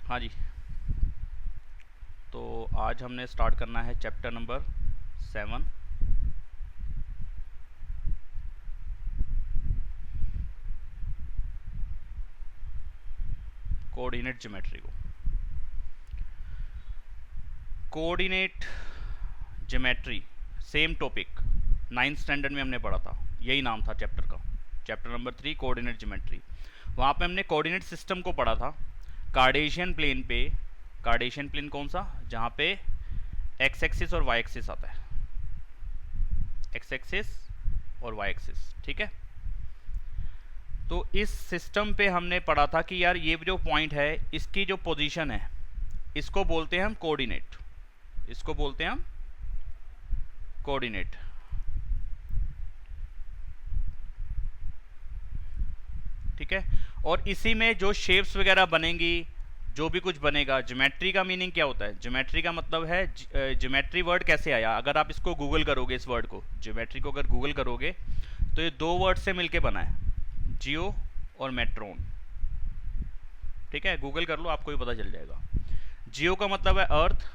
हाँ जी। तो आज हमने स्टार्ट करना है चैप्टर नंबर 7। कोऑर्डिनेट ज्योमेट्री को। Coordinate geometry same topic 9th standard में हमने पढ़ा था, यही नाम था चैप्टर का। Chapter number 3 coordinate geometry. वहाँ पे हमने कोऑर्डिनेट सिस्टम को पढ़ा था। कार्टेशियन प्लेन पे, कार्टेशियन प्लेन कौन सा, जहाँ पे एक्स एक्सिस और वाई एक्सिस आता है, एक्स एक्सिस और वाई एक्सिस, ठीक है। तो इस सिस्टम पे हमने पढ़ा था कि यार ये जो पॉइंट है इसकी जो पोजीशन है इसको बोलते हैं हम कोऑर्डिनेट, इसको बोलते हैं हम कोऑर्डिनेट, ठीक है। और इसी में जो शेप्स वगैरह बनेंगी, जो भी कुछ बनेगा, ज्योमेट्री का मीनिंग क्या होता है, ज्योमेट्री का मतलब है, ज्योमेट्री वर्ड कैसे आया, अगर आप इसको गूगल करोगे, इस वर्ड को ज्योमेट्री को अगर गूगल करोगे तो ये दो वर्ड से मिलके बना है, जियो और मेट्रोन, ठीक है। गूगल कर लो, आपको भी पता चल जाएगा। जियो का मतलब है अर्थ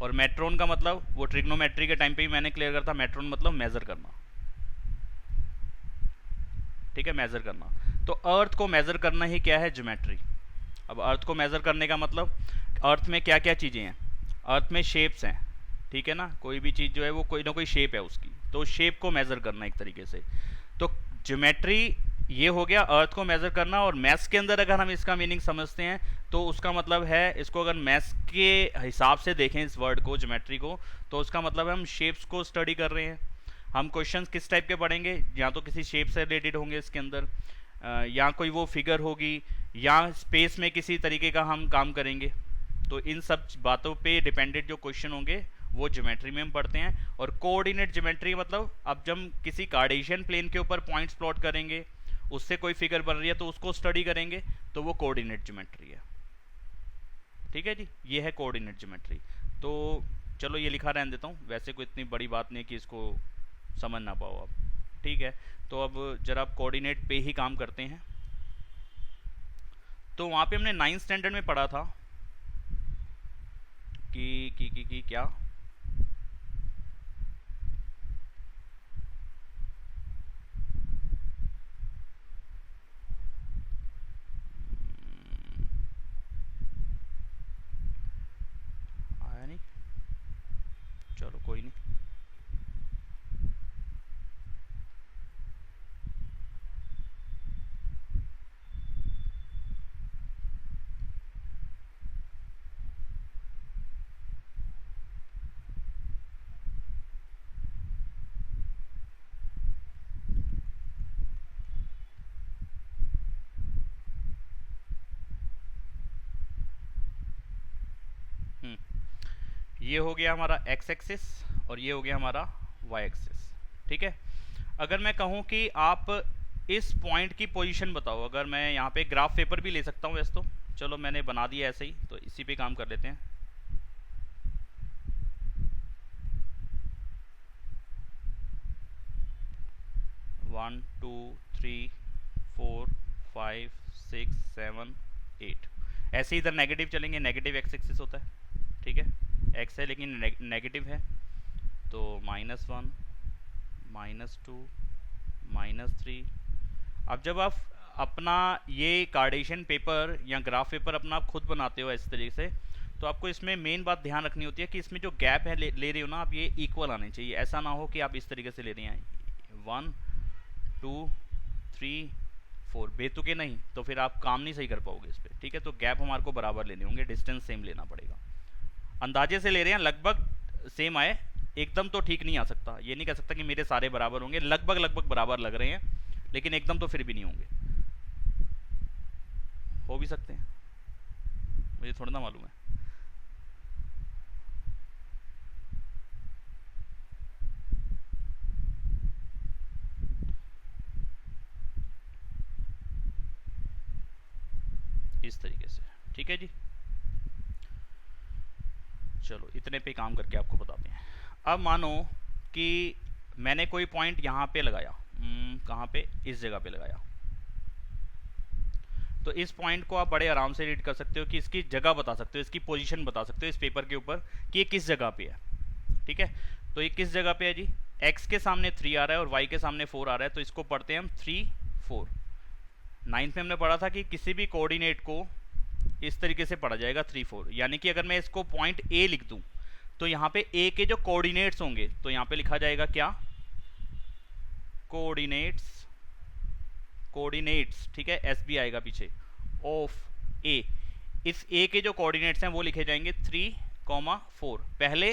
और मेट्रोन का मतलब, वो ट्रिग्नोमेट्री के टाइम पे ही मैंने क्लियर करता, मेट्रोन मतलब मेजर करना, ठीक है, मेजर करना। तो अर्थ को मेजर करना ही क्या है, ज्योमेट्री। अब अर्थ को मेजर करने का मतलब, अर्थ में क्या क्या चीज़ें हैं, अर्थ में शेप्स हैं, ठीक है ना, कोई भी चीज़ जो है वो कोई ना कोई शेप है उसकी, तो शेप को मेजर करना एक तरीके से। तो ज्योमेट्री ये हो गया अर्थ को मेजर करना। और मैथ्स के अंदर अगर हम इसका मीनिंग समझते हैं तो उसका मतलब है, इसको अगर मैथ्स के हिसाब से देखें इस वर्ड को, ज्योमेट्री को, तो उसका मतलब है हम शेप्स को स्टडी कर रहे हैं। हम क्वेश्चंस किस टाइप के पढ़ेंगे, या तो किसी शेप से रिलेटेड होंगे इसके अंदर, या कोई वो फिगर होगी, या स्पेस में किसी तरीके का हम काम करेंगे। तो इन सब बातों पे डिपेंडेंट जो क्वेश्चन होंगे वो ज्योमेट्री में हम पढ़ते हैं। और कोऑर्डिनेट ज्योमेट्री मतलब, अब जब हम किसी कार्टेशियन प्लेन के ऊपर पॉइंट्स प्लॉट करेंगे, उससे कोई फिगर बन रही है तो उसको स्टडी करेंगे, तो वो कोऑर्डिनेट ज्योमेट्री है, ठीक है जी। ये है कोऑर्डिनेट ज्योमेट्री। तो चलो ये लिखा रहने देता हूँ, वैसे कोई इतनी बड़ी बात नहीं कि इसको समझ ना पाओ आप, ठीक है। तो अब जरा आप कोऑर्डिनेट पे ही काम करते हैं। तो वहाँ पे हमने 9th स्टैंडर्ड में पढ़ा था कि क्या, आया नहीं, चलो कोई नहीं। ये हो गया हमारा एक्स एक्सिस और ये हो गया हमारा वाई एक्सिस, ठीक है। अगर मैं कहूँ कि आप इस पॉइंट की पोजीशन बताओ, अगर मैं यहाँ पे ग्राफ पेपर भी ले सकता हूँ वैसे तो, चलो मैंने बना दिया ऐसे ही, तो इसी पे काम कर लेते हैं। One two three four five six seven eight, ऐसे इधर नेगेटिव चलेंगे, नेगेटिव एक्स एक्सिस होता है, ठीक है। एक्स है लेकिन नेगेटिव है, तो -1 -2 -3। अब जब आप अपना ये कार्टेशियन पेपर या ग्राफ पेपर अपना आप खुद बनाते हो इस तरीके से, तो आपको इसमें मेन बात ध्यान रखनी होती है कि इसमें जो गैप है ले रहे हो ना आप, ये इक्वल आने चाहिए। ऐसा ना हो कि आप इस तरीके से ले रहे हैं 1 2 3 4, बेतुके नहीं, तो फिर आप काम नहीं सही कर पाओगे इस पर, ठीक है। तो गैप हमारे को बराबर लेने होंगे, डिस्टेंस सेम लेना पड़ेगा। अंदाजे से ले रहे हैं, लगभग सेम आए, एकदम तो ठीक नहीं आ सकता, ये नहीं कह सकता कि मेरे सारे बराबर होंगे, लगभग लगभग बराबर लग रहे हैं, लेकिन एकदम तो फिर भी नहीं होंगे, हो भी सकते हैं, मुझे थोड़ा ना मालूम है। इस तरीके से, ठीक है जी। चलो इतने पे काम करके आपको बताते हैं। अब मानो कि मैंने कोई पॉइंट यहाँ पे लगाया, कहाँ पे, इस जगह पे लगाया, तो इस पॉइंट को आप बड़े आराम से रीड कर सकते हो कि इसकी जगह बता सकते हो, इसकी पोजीशन बता सकते हो इस पेपर के ऊपर कि ये किस जगह पे है। ठीक है, तो ये किस जगह पे है जी, x के सामने 3 आ रहा है और y के सामने 4 आ रहा है, तो इसको पढ़ते हैं हम 3 4। 9th में हमने पढ़ा था कि किसी भी कोऑर्डिनेट को इस तरीके से पढ़ा जाएगा 3 4, यानी कि अगर मैं इसको पॉइंट A लिख दूं तो यहाँ पे A के जो कोऑर्डिनेट्स होंगे तो यहाँ पे लिखा जाएगा क्या, कोऑर्डिनेट्स, ठीक है, एस भी आएगा पीछे, ऑफ A। इस A के जो कोऑर्डिनेट्स हैं वो लिखे जाएंगे 3, 4, पहले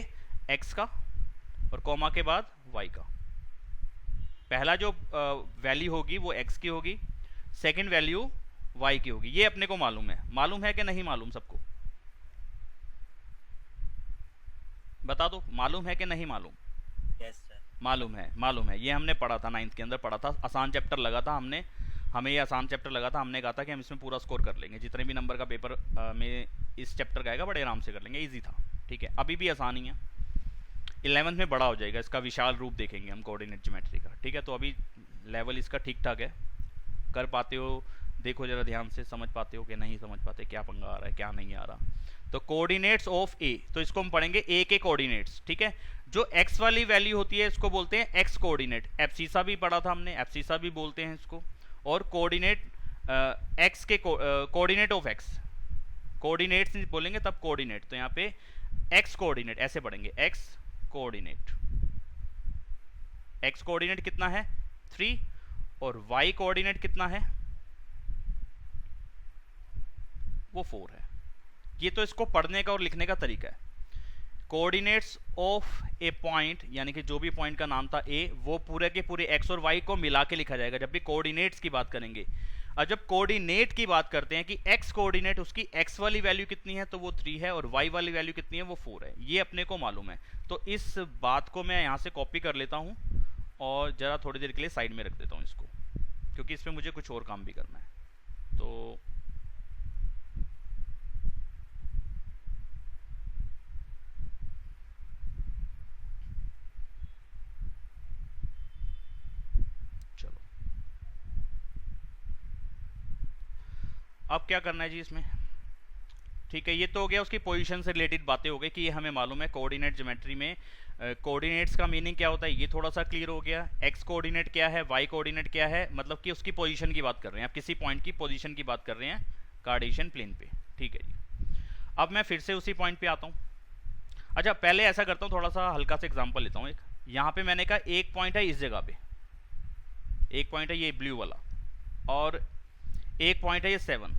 x का और कॉमा के बाद y का। पहला जो वैल्यू होगी वो x की होगी, सेकंड वैल्यू y की होगी। ये अपने को मालूम है कि नहीं मालूम सबको, बता दो, मालूम है कि नहीं मालूम? Yes sir. मालूम है, ये हमने पढ़ा था 9th के अंदर पढ़ा था, आसान चैप्टर लगा था, हमें ये आसान चैप्टर लगा था, हमने कहा था कि हम इसमें पूरा स्कोर कर लेंगे, जितने भी नंबर का पेपर में इस चैप्टर का आएगा बड़े आराम से कर लेंगे, इजी था। ठीक है, अभी भी आसान ही है, 11th में बड़ा हो जाएगा, इसका विशाल रूप देखेंगे हम कोऑर्डिनेट ज्योमेट्री का। ठीक है, तो अभी लेवल इसका ठीक ठाक है, कर पाते हो, देखो जरा ध्यान से, समझ पाते हो कि नहीं समझ पाते, क्या पंगा आ रहा है क्या नहीं आ रहा। तो कोऑर्डिनेट्स ऑफ ए, तो इसको हम पढ़ेंगे ए के कोऑर्डिनेट्स। ठीक है, जो एक्स वाली वैल्यू होती है इसको बोलते हैं एक्स कोऑर्डिनेट, एब्सिसा भी पढ़ा था हमने, एब्सिसा भी बोलते हैं इसको। और कोऑर्डिनेट एक्स के कोऑर्डिनेट ऑफ एक्स, कोऑर्डिनेट्स नहीं बोलेंगे तब कोऑर्डिनेट, तो यहाँ पे एक्स कोऑर्डिनेट ऐसे पढ़ेंगे, एक्स कोऑर्डिनेट। एक्स कोऑर्डिनेट कितना है 3 और वाई कोऑर्डिनेट कितना है वो 4 है। ये तो इसको पढ़ने का और लिखने का तरीका है। कोऑर्डिनेट्स ऑफ ए पॉइंट, यानी कि जो भी पॉइंट का नाम था ए, वो पूरे के पूरे एक्स और वाई को मिला के लिखा जाएगा जब भी कोऑर्डिनेट्स की बात करेंगे। और जब कोऑर्डिनेट की बात करते हैं कि एक्स कोऑर्डिनेट उसकी एक्स वाली वैल्यू कितनी है तो वो 3 है और वाई वाली वैल्यू कितनी है वो 4 है, ये अपने को मालूम है। तो इस बात को मैं यहाँ से कॉपी कर लेता हूँ और ज़रा थोड़ी देर के लिए साइड में रख देता हूँ इसको, क्योंकि इस पर मुझे कुछ और काम भी करना है। तो चलो, अब क्या करना है जी इसमें। ठीक है, ये तो हो गया उसकी पोजीशन से रिलेटेड बातें हो गई कि ये हमें मालूम है कोऑर्डिनेट ज्योमेट्री में कोऑर्डिनेट्स का मीनिंग क्या होता है, ये थोड़ा सा क्लियर हो गया। एक्स कोऑर्डिनेट क्या है, वाई कोऑर्डिनेट क्या है, मतलब कि उसकी पोजीशन की बात कर रहे हैं, आप किसी पॉइंट की पोजीशन की बात कर रहे हैं कार्टेशियन प्लेन पे। ठीक है जी, अब मैं फिर से उसी पॉइंट पे आता हूँ। अच्छा, पहले ऐसा करता हूँ, थोड़ा सा हल्का सा एग्जाम्पल लेता हूँ। एक यहाँ पे मैंने कहा एक पॉइंट है इस जगह पे, एक पॉइंट है ये ब्लू वाला, और एक पॉइंट है ये 7।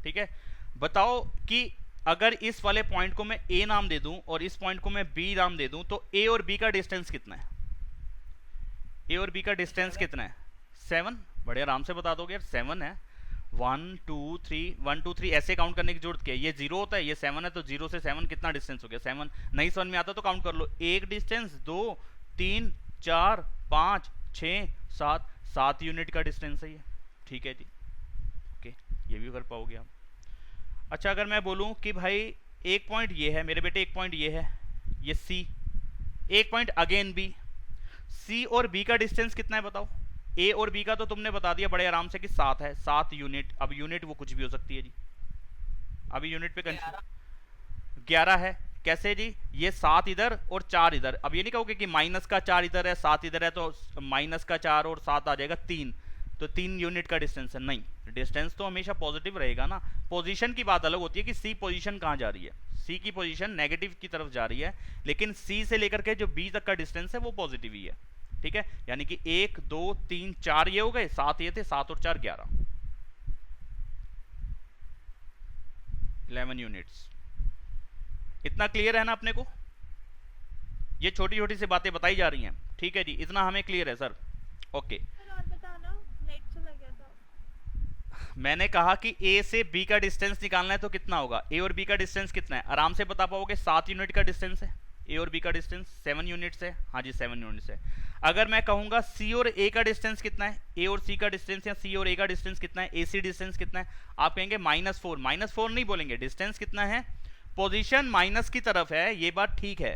ठीक है, बताओ कि अगर इस वाले पॉइंट को मैं ए नाम दे दूं और इस पॉइंट को मैं बी नाम दे दूं तो ए और बी का डिस्टेंस कितना है, ए और बी का डिस्टेंस कितना है 7। बड़े आराम से बता दोगे यार, 7 है। 1 2 3 1 2 3 ऐसे काउंट करने की जरूरत क्या है, ये 0 होता है, ये 7 है, तो 0 से 7 कितना डिस्टेंस हो गया 7। नहीं समझ में आता तो काउंट कर लो, एक डिस्टेंस, 2 3 4 5 6 7, 7 यूनिट का डिस्टेंस है ये। ठीक है जी, ओके, ये भी कर पाओगे आप। अच्छा, अगर मैं बोलूं कि भाई एक पॉइंट ये है मेरे बेटे, एक पॉइंट ये है, ये सी, एक पॉइंट अगेन बी, सी और बी का डिस्टेंस कितना है बताओ। ए और बी का तो तुमने बता दिया बड़े आराम से कि 7 है, 7 यूनिट। अब यूनिट वो कुछ भी हो सकती है जी, अभी यूनिट पे 11 है। कैसे जी, ये 7 इधर और 4 इधर। अब ये नहीं कहोगे कि माइनस का 4 इधर है 7 इधर है, तो माइनस का 4 और 7 आ जाएगा 3, तो 3 यूनिट का डिस्टेंस है। नहीं, डिस्टेंस तो हमेशा पॉजिटिव रहेगा ना। पोजीशन की बात अलग होती है कि सी पोजीशन कहाँ जा रही है, सी की पोजीशन नेगेटिव की तरफ जा रही है, लेकिन सी से लेकर के जो बी तक का डिस्टेंस है वो पॉजिटिव ही है। ठीक है, यानी कि 1 2 3 4 ये हो गए, 7 ये थे, 7 और 4 11, 11 यूनिट्स। इतना क्लियर है ना अपने को, ये छोटी छोटी सी बातें बताई जा रही हैं। ठीक है जी, इतना हमें क्लियर है सर, ओके। मैंने कहा कि ए से बी का डिस्टेंस निकालना है तो कितना होगा, ए और बी का डिस्टेंस कितना है, आराम से बता पाओगे। 7 यूनिट का डिस्टेंस है, ए और बी का डिस्टेंस 7 यूनिट्स है। हाँ जी, 7 यूनिट्स है। अगर मैं कहूंगा सी और ए का डिस्टेंस कितना है, ए और सी का डिस्टेंस या सी और ए का डिस्टेंस कितना है, ए सी डिस्टेंस कितना है, आप कहेंगे -4। -4 नहीं बोलेंगे, डिस्टेंस कितना है, पोजीशन माइनस की तरफ है, ये बात ठीक है,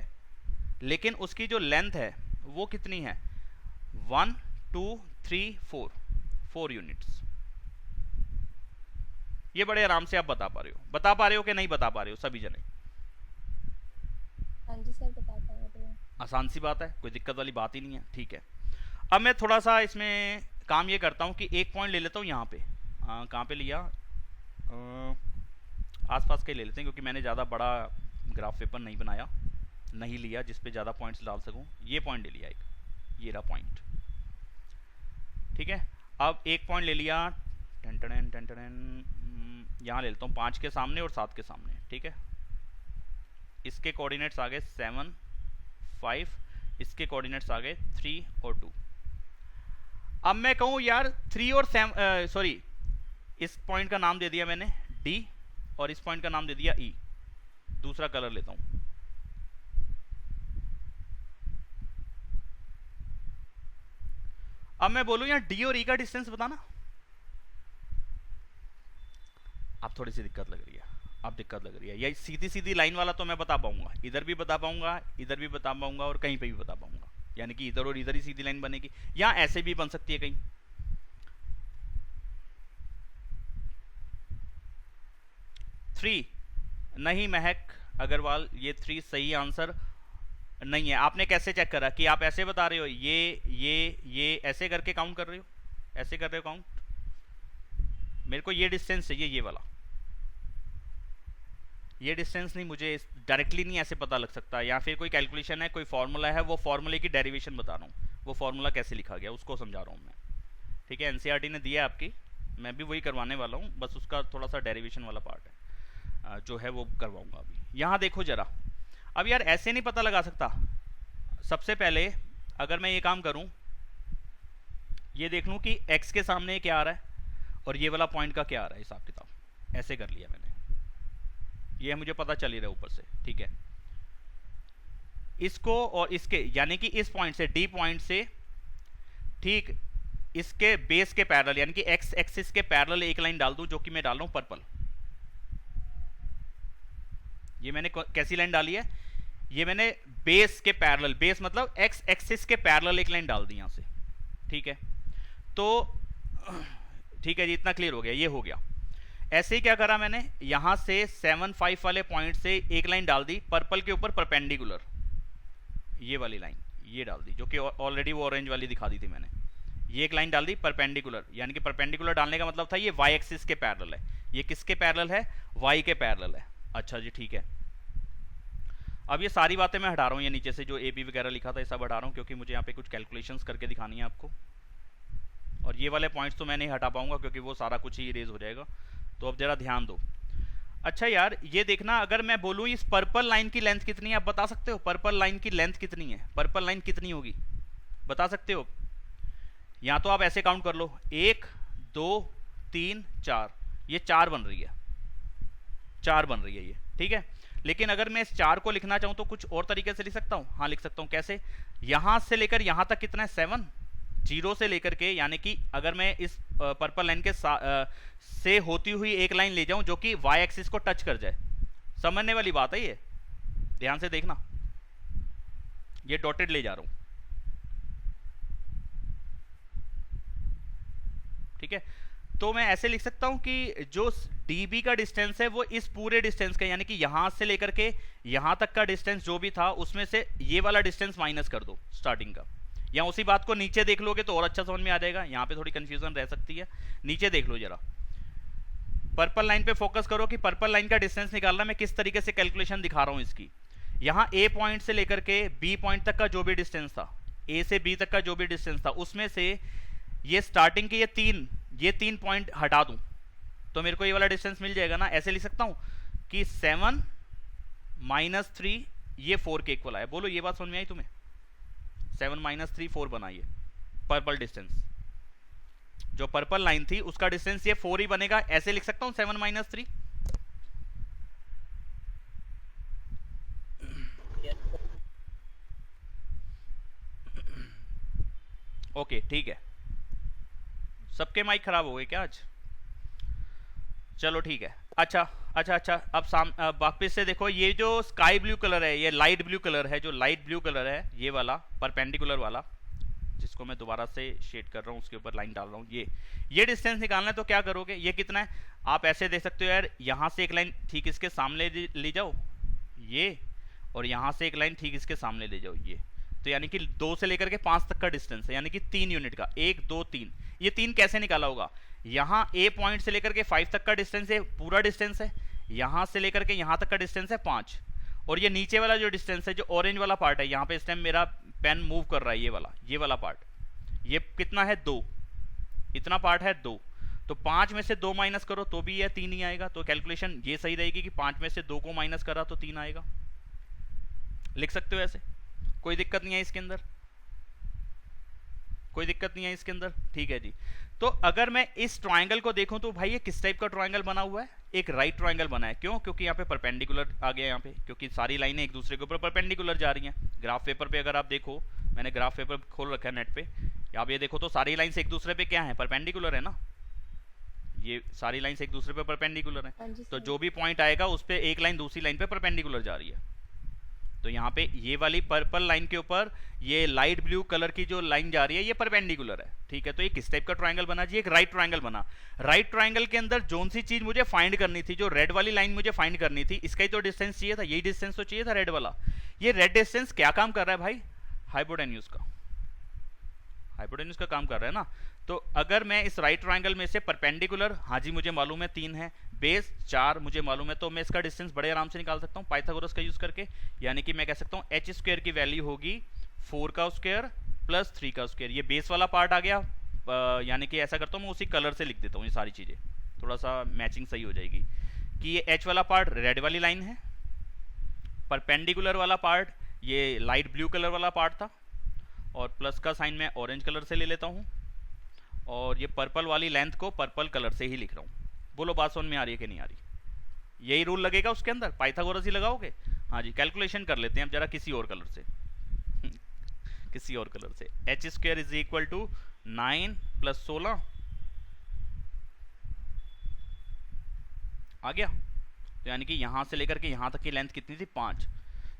लेकिन उसकी जो लेंथ है वो कितनी है, 1 2 3 4, 4 यूनिट्स। ये बड़े आराम से आप बता पा रहे हो कि नहीं बता पा रहे हो सभी जने? हाँ जी सर, बता पा रहे हैं। आसान सी बात है, कोई दिक्कत वाली बात ही नहीं है। ठीक है, अब मैं थोड़ा सा इसमें काम ये करता हूँ कि एक पॉइंट ले लेता हूँ यहाँ पे। कहाँ पे लिया? आसपास के ले लेते हैं, क्योंकि मैंने ज़्यादा बड़ा ग्राफ पेपर नहीं बनाया, नहीं लिया जिस पे ज़्यादा पॉइंट्स डाल सकूँ। ये पॉइंट ले लिया एक, ये रहा पॉइंट। ठीक है, अब एक पॉइंट ले लिया, यहाँ ले लेता हूँ 5 के सामने और 7 के सामने। ठीक है, इसके कोऑर्डिनेट्स आ गए 7, 5, इसके कोऑर्डिनेट्स आ गए 3 और 2। अब मैं कहूँ यार 3 और 7, सॉरी, इस पॉइंट का नाम दे दिया मैंने D और इस पॉइंट का नाम दे दिया E। दूसरा कलर लेता हूँ। अब मैं बोलूँ यहाँ D और E का डिस्टेंस बताना। अब थोड़ी सी दिक्कत लग रही है, अब दिक्कत लग रही है। ये सीधी सीधी लाइन वाला तो मैं बता पाऊंगा, इधर भी बता पाऊंगा, इधर भी बता पाऊंगा और कहीं पे भी बता पाऊंगा, यानी कि इधर और इधर ही सीधी लाइन बनेगी। या ऐसे भी बन सकती है कहीं। थ्री नहीं महक अग्रवाल, ये 3 सही आंसर नहीं है। आपने कैसे चेक करा कि आप ऐसे बता रहे हो? ये ऐसे करके काउंट कर रहे हो, ऐसे कर रहे हो काउंट? मेरे को ये डिस्टेंस चाहिए, ये वाला, ये डिस्टेंस नहीं, मुझे डायरेक्टली नहीं ऐसे पता लग सकता। या फिर कोई कैलकुलेशन है, कोई फॉर्मूला है, वो फॉर्मूले की डेरिवेशन बता रहा हूँ, वो फॉर्मूला कैसे लिखा गया उसको समझा रहा हूँ मैं। ठीक है, एनसीईआरटी ने दिया है आपकी, मैं भी वही करवाने वाला हूँ, बस उसका थोड़ा सा डेरिवेशन वाला पार्ट है जो है वो करवाऊंगा अभी। यहाँ देखो जरा, अब यार ऐसे नहीं पता लगा सकता। सबसे पहले अगर मैं ये काम करूँ, ये देख लूँ कि x के सामने क्या आ रहा है और ये वाला पॉइंट का क्या आ रहा है, हिसाब किताब ऐसे कर लिया मैंने, ये मुझे पता चल ही रहा है ऊपर से। ठीक है, इसको और इसके, यानी कि इस पॉइंट से, डी पॉइंट से ठीक इसके बेस के पैरेलल, यानी कि एक्स एक्सिस के पैरेलल एक लाइन डाल दूं, जो कि मैं डाल रहा हूं पर्पल। ये मैंने कैसी लाइन डाली है? ये मैंने बेस के पैरेलल, बेस मतलब एक्स एक्सिस के पैरेलल एक लाइन डाल दी यहां से। ठीक है, तो ठीक है जी, इतना क्लियर हो गया, ये हो गया। ऐसे ही क्या करा मैंने, यहां से 7, 5 वाले पॉइंट से एक लाइन डाल दी पर्पल के ऊपर परपेंडिकुलर, ये वाली लाइन ये डाल दी, जो कि ऑलरेडी वो ऑरेंज वाली दिखा दी थी मैंने। ये एक लाइन डाल दी परपेंडिकुलर, यानी कि परपेंडिकुलर डालने का मतलब था ये वाई एक्सिस के पैरेलल है। ये किसके पैरेलल है? वाई के पैरेलल है। अच्छा जी, ठीक है। अब ये सारी बातें मैं हटा रहा हूँ, ये नीचे से जो ए बी वगैरह लिखा था ये सब हटा रहा हूँ, क्योंकि मुझे यहाँ पे कुछ कैलकुलेशंस करके दिखानी है आपको। और ये वाले पॉइंट्स तो मैं नहीं हटा पाऊंगा क्योंकि वो सारा कुछ ही इरेज हो जाएगा। तो अब जरा ध्यान दो। अच्छा यार, ये देखना, अगर मैं बोलूँ इस पर्पल लाइन की लेंथ कितनी है, आप बता सकते हो? पर्पल लाइन की लेंथ कितनी है? पर्पल लाइन कितनी होगी, बता सकते हो? या तो आप ऐसे काउंट कर लो, 1 2 3 4, ये 4 बन रही है, 4 बन रही है ये। ठीक है, लेकिन अगर मैं इस 4 को लिखना चाहूँ तो कुछ और तरीके से लिख सकता हूँ। हाँ लिख सकता हूँ। कैसे? यहाँ से लेकर यहाँ तक कितना है? 7, 0 से लेकर के, यानी कि अगर मैं इस पर्पल लाइन के से होती हुई एक लाइन ले जाऊं जो कि वाई एक्सिस को टच कर जाए। समझने वाली बात है ये, ध्यान से देखना, ये डॉटेड ले जा रहा हूं। ठीक है, तो मैं ऐसे लिख सकता हूं कि जो db का डिस्टेंस है वो इस पूरे डिस्टेंस का, यानी कि यहां से लेकर के यहां तक का डिस्टेंस जो भी था उसमें से ये वाला डिस्टेंस माइनस कर दो स्टार्टिंग का। या उसी बात को नीचे देख लोगे तो और अच्छा समझ में आ जाएगा, यहाँ पे थोड़ी कंफ्यूजन रह सकती है। नीचे देख लो जरा, पर्पल लाइन पे फोकस करो कि पर्पल लाइन का डिस्टेंस निकालना, मैं किस तरीके से कैलकुलेशन दिखा रहा हूँ इसकी। यहाँ ए पॉइंट से लेकर के बी पॉइंट तक का जो भी डिस्टेंस था, ए से बी तक का जो भी डिस्टेंस था, उसमें से ये स्टार्टिंग के ये तीन पॉइंट हटा दूं तो मेरे को ये वाला डिस्टेंस मिल जाएगा ना। ऐसे लिख सकता हूँ कि 7 - 3 ये 4 के इक्वल आया। बोलो ये बात समझ में आई तुम्हें? 7 - 3 4 बनाइए पर्पल डिस्टेंस, जो पर्पल लाइन थी उसका डिस्टेंस ये 4 ही बनेगा। ऐसे लिख सकता हूं 7 - 3। ओके ठीक है। सबके माइक खराब हो गए क्या आज? चलो ठीक है। अच्छा, अब वापस से देखो, ये जो स्काई ब्लू कलर है, ये लाइट ब्लू कलर है, जो लाइट ब्लू कलर है ये वाला परपेंडिकुलर वाला, जिसको मैं दोबारा से शेड कर रहा हूँ, उसके ऊपर लाइन डाल रहा हूँ। ये डिस्टेंस निकालना है तो क्या करोगे, ये कितना है आप ऐसे देख सकते हो यार, यहाँ से एक लाइन ठीक इसके सामने ले जाओ ये, और यहाँ से एक लाइन ठीक इसके सामने ले जाओ ये, तो यानी कि 2 से लेकर के 5 तक का डिस्टेंस है, यानी कि 3 यूनिट का, 1 2 3। ये 3 कैसे निकाला होगा, यहाँ ए पॉइंट से लेकर के 5 तक का डिस्टेंस है, पूरा डिस्टेंस है, यहाँ से लेकर के यहाँ तक का डिस्टेंस है 5, और ये नीचे वाला जो डिस्टेंस है, जो ऑरेंज वाला पार्ट है, यहाँ पे इस टाइम मेरा पेन मूव कर रहा है, ये वाला पार्ट, ये कितना है 2, इतना पार्ट है 2, तो 5 में से 2 माइनस करो तो भी यह 3 ही आएगा। तो कैलकुलेशन ये सही रहेगी कि 5 में से 2 को माइनस करा तो 3 आएगा। लिख सकते हो ऐसे, कोई दिक्कत नहीं है इसके अंदर, कोई दिक्कत नहीं है इसके अंदर, ठीक है जी। तो अगर मैं इस ट्रायंगल को देखूं तो भाई ये किस टाइप का ट्रायंगल बना हुआ है, एक राइट ट्रायंगल बना है। क्यों, क्योंकि यहाँ पे परपेंडिकुलर आ गया, यहाँ पे क्योंकि सारी लाइनें एक दूसरे के ऊपर परपेंडिकुलर जा रही हैं। ग्राफ पेपर पे अगर आप देखो, मैंने ग्राफ पेपर खोल रखा है नेट पे, आप ये देखो तो सारी लाइन्स एक दूसरे पे क्या है, परपेंडिकुलर है ना, ये सारी लाइन्स एक दूसरे पे परपेंडिकुलर है, तो जो भी पॉइंट आएगा उस पर एक लाइन दूसरी लाइन पे परपेंडिकुलर जा रही है। तो यहाँ पे ये वाली पर्पल लाइन के ऊपर ये लाइट ब्लू कलर की जो लाइन जा रही है ये परपेंडिकुलर है, ठीक है। तो ये किस टाइप का ट्रायंगल बना जी, एक राइट ट्रायंगल बना। राइट ट्रायंगल के अंदर जोन सी चीज मुझे फाइंड करनी थी, जो रेड वाली लाइन मुझे फाइंड करनी थी, इसका ही तो डिस्टेंस चाहिए था, यही डिस्टेंस तो चाहिए था रेड वाला। ये रेड डिस्टेंस क्या काम कर रहा है भाई, हाइपोटेन्यूज का, हाइपोटेन्यूज का काम कर रहा है ना। तो अगर मैं इस राइट ट्रायंगल में से परपेंडिकुलर, हाँ जी मुझे मालूम है 3 है, बेस 4 मुझे मालूम है, तो मैं इसका डिस्टेंस बड़े आराम से निकाल सकता हूँ पाइथागोरस का यूज करके। यानी कि मैं कह सकता हूँ h स्क्वायर की वैल्यू होगी 4 का स्क्वायर प्लस 3 का स्क्वायर। ये बेस वाला पार्ट आ गया, यानी कि ऐसा करता हूँ मैं उसी कलर से लिख देता हूँ ये सारी चीजें, थोड़ा सा मैचिंग सही हो जाएगी। कि ये h वाला पार्ट रेड वाली लाइन है, परपेंडिकुलर वाला पार्ट ये लाइट ब्लू कलर वाला पार्ट था, और प्लस का साइन मैं ऑरेंज कलर से ले लेता हूँ, और ये पर्पल वाली लेंथ को पर्पल कलर से ही लिख रहा हूँ। बोलो बात समझ में आ रही है कि नहीं आ रही, यही रूल लगेगा उसके अंदर, पाइथागोरस ही लगाओगे। हाँ जी, कैलकुलेशन कर लेते हैं अब जरा किसी और कलर से किसी और कलर से। H square is equal to 9 plus 16 आ गया, तो यानी कि यहां से लेकर के यहां तक की लेंथ कितनी थी 5,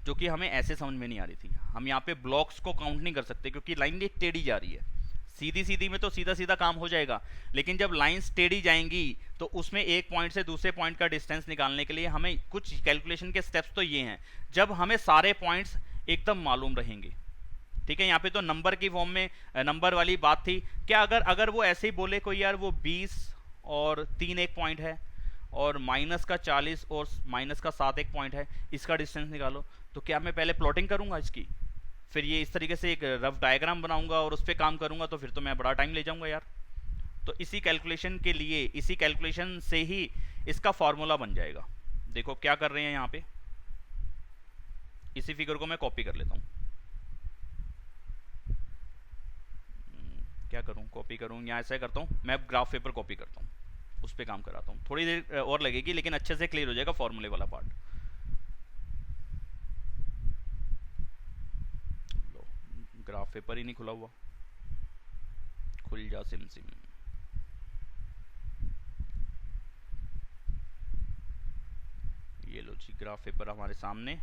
जो कि हमें ऐसे समझ में नहीं आ रही थी। हम यहाँ पे ब्लॉक्स को काउंट नहीं कर सकते क्योंकि लाइन ये टेढ़ी जा रही है। सीधी सीधी में तो सीधा सीधा काम हो जाएगा, लेकिन जब लाइंस टेढ़ी जाएंगी तो उसमें एक पॉइंट से दूसरे पॉइंट का डिस्टेंस निकालने के लिए हमें कुछ कैलकुलेशन के स्टेप्स तो ये हैं, जब हमें सारे पॉइंट्स एकदम मालूम रहेंगे, ठीक है। यहाँ पे तो नंबर की फॉर्म में नंबर वाली बात थी। क्या अगर वो ऐसे ही बोले कोई यार वो 20 और 3 एक पॉइंट है, और माइनस का 40 और माइनस का 7 एक पॉइंट है, इसका डिस्टेंस निकालो, तो क्या मैं पहले प्लॉटिंग करूंगा इसकी, फिर ये इस तरीके से एक रफ डायग्राम बनाऊंगा और उस पर काम करूंगा, तो फिर तो मैं बड़ा टाइम ले जाऊंगा यार। तो इसी कैलकुलेशन के लिए, इसी कैलकुलेशन से ही इसका फॉर्मूला बन जाएगा। देखो क्या कर रहे हैं यहाँ पे, इसी फिगर को मैं कॉपी कर लेता हूँ। क्या करूँ, कॉपी करूँ या ऐसा करता हूँ, मैं ग्राफ पेपर कॉपी करता हूँ, उस पर काम कराता हूँ। थोड़ी देर और लगेगी लेकिन अच्छे से क्लियर हो जाएगा फॉर्मूले वाला पार्ट। लो, ग्राफ पेपर ही नहीं खुला हुआ, खुल जा सिम सिम। ये लो जी, ग्राफ पेपर हमारे सामने।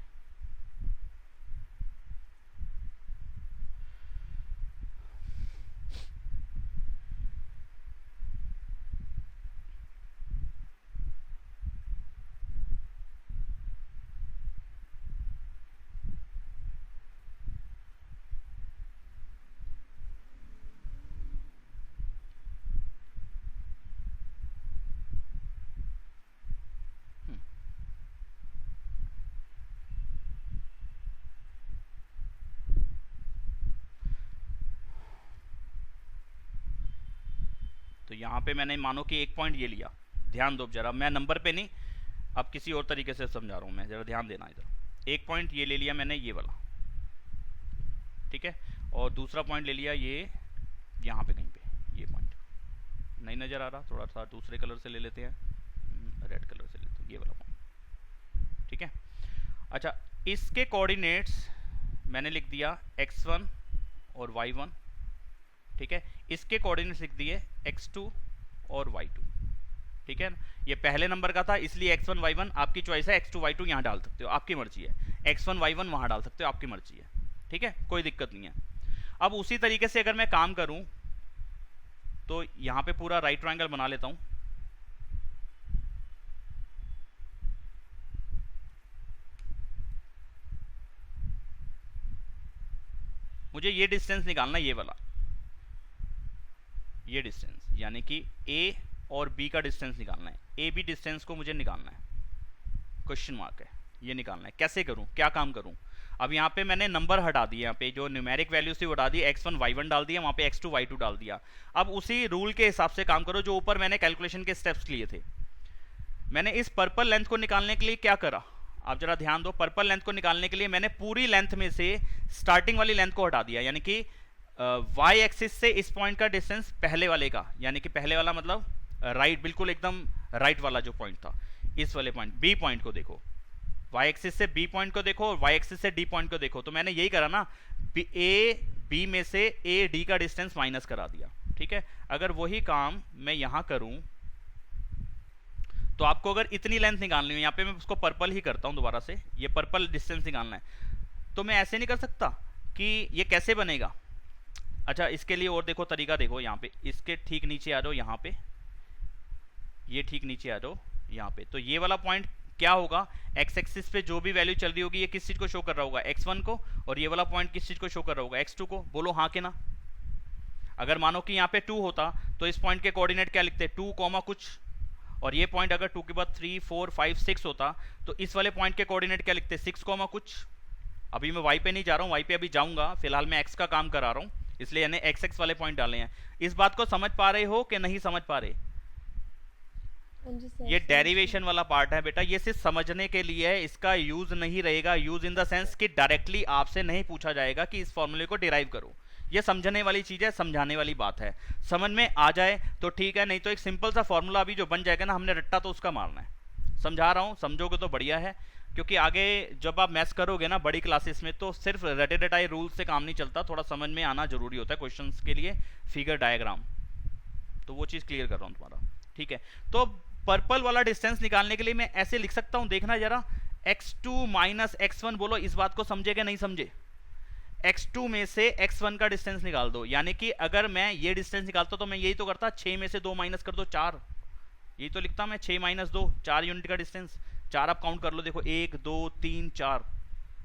तो यहाँ पे मैंने मानो कि एक पॉइंट ये लिया, ध्यान दो जरा, मैं नंबर पे नहीं, अब किसी और तरीके से समझा रहा हूँ मैं, जरा ध्यान देना इधर। एक पॉइंट ये ले लिया मैंने, ये वाला, ठीक है, और दूसरा पॉइंट ले लिया ये यहाँ पे कहीं पे, ये पॉइंट नहीं नज़र आ रहा, थोड़ा सा दूसरे कलर से ले लेते हैं, रेड कलर से लेते हैं, ये वाला पॉइंट, ठीक है। अच्छा, इसके कोऑर्डिनेट्स मैंने लिख दिया x1 और y1, ठीक है। इसके कोऑर्डिनेट्स लिख दिए x2 और y2, ठीक है ना। ये पहले नंबर का था इसलिए x1 y1 आपकी चॉइस है, x2 y2 यहाँ डाल सकते हो, आपकी मर्जी है, x1 y1 वहाँ डाल सकते हो, आपकी मर्जी है, ठीक है, कोई दिक्कत नहीं है। अब उसी तरीके से अगर मैं काम करूं तो यहां पे पूरा राइट ट्रायंगल बना लेता हूं। मुझे ये डिस्टेंस निकालना है, ये वाला, ये डिस्टेंस, यानी कि ए और बी का डिस्टेंस निकालना है। ए बी डिस्टेंस को मुझे निकालना है, क्वेश्चन मार्क है, ये निकालना है। कैसे करूं, क्या काम करूं? अब यहाँ पे मैंने नंबर हटा दिए, यहाँ पे जो न्यूमेरिक वैल्यूज थी वो हटा दी, x1 y1 डाल दिया, वहाँ पे x2 y2 डाल दिया। अब उसी रूल के हिसाब से काम करो जो ऊपर मैंने कैलकुलेशन के स्टेप्स लिए थे। मैंने इस पर्पल लेंथ को निकालने के लिए क्या करा, आप जरा ध्यान दो। पर्पल लेंथ को निकालने के लिए मैंने पूरी लेंथ में से स्टार्टिंग वाली लेंथ को हटा दिया, यानी कि y एक्सिस से इस पॉइंट का डिस्टेंस पहले वाले का, यानी कि पहले वाला मतलब राइट, बिल्कुल एकदम राइट वाला जो पॉइंट था, इस वाले पॉइंट बी पॉइंट को देखो, y एक्सिस से b पॉइंट को देखो और y एक्सिस से d पॉइंट को देखो। तो मैंने यही करा ना, a b में से a d का डिस्टेंस माइनस करा दिया, ठीक है। अगर वही काम मैं यहां करूं तो आपको अगर इतनी लेंथ निकालनी है, यहाँ पे मैं उसको पर्पल ही करता हूं दोबारा से, ये पर्पल डिस्टेंस निकालना है, तो मैं ऐसे नहीं कर सकता कि ये कैसे बनेगा। अच्छा, इसके लिए और देखो तरीका, देखो यहाँ पे, इसके ठीक नीचे आ जाओ, यहाँ पे ये ठीक नीचे आ जाओ यहाँ पे, तो ये वाला पॉइंट क्या होगा, एक्स एक्सिस पे जो भी वैल्यू चल रही होगी ये किस चीज को शो कर रहा होगा, x1 को, और ये वाला पॉइंट किस चीज को शो कर रहा होगा, x2 को। बोलो हाँ के ना। अगर मानो कि यहाँ पे 2 होता तो इस पॉइंट के कोऑर्डिनेट क्या लिखते, 2 कॉमा कुछ, और ये पॉइंट अगर 2 के बाद 3 4 5 6 होता तो इस वाले पॉइंट के कोऑर्डिनेट क्या लिखते, 6 कॉमा कुछ। अभी मैं y पे नहीं जा रहा हूँ, y पे अभी जाऊंगा, फिलहाल मैं x का काम करा रहा हूँ, इसलिए मैंने एक्स एक्स वाले पॉइंट डाले हैं। इस बात को समझ पा रहे हो कि नहीं समझ पा रहे? ये डेरिवेशन वाला पार्ट है बेटा, ये सिर्फ समझने के लिए है, इसका यूज नहीं रहेगा। यूज इन द सेंस कि डायरेक्टली आपसे नहीं पूछा जाएगा कि इस फॉर्मूले को डिराइव करो। ये समझने वाली चीज है, समझाने वाली बात है। समझ में आ जाए तो ठीक है, नहीं तो एक सिंपल सा फॉर्मूला अभी जो बन जाएगा ना, हमने रट्टा तो उसका मारना है। समझा रहा हूँ, समझोगे तो बढ़िया है, क्योंकि आगे जब आप मैथ्स करोगे ना बड़ी क्लासेस में, तो सिर्फ रटे रटाए रूल से काम नहीं चलता, थोड़ा समझ में आना जरूरी होता है क्वेश्चंस के लिए, फिगर डायग्राम। तो वो चीज़ क्लियर कर रहा हूँ तुम्हारा, ठीक है। तो पर्पल वाला डिस्टेंस निकालने के लिए मैं ऐसे लिख सकता हूँ, देखना जरा, x2 माइनस x1। बोलो इस बात को समझे कि नहीं समझे? x2 में से x1 का डिस्टेंस निकाल दो, यानी कि अगर मैं ये डिस्टेंस निकालता तो मैं यही तो करता, 6 में से 2 माइनस कर दो 4, यही तो लिखता मैं, 6 माइनस 2, 4 यूनिट का डिस्टेंस। 4 आप काउंट कर लो, देखो 1 2 3 4,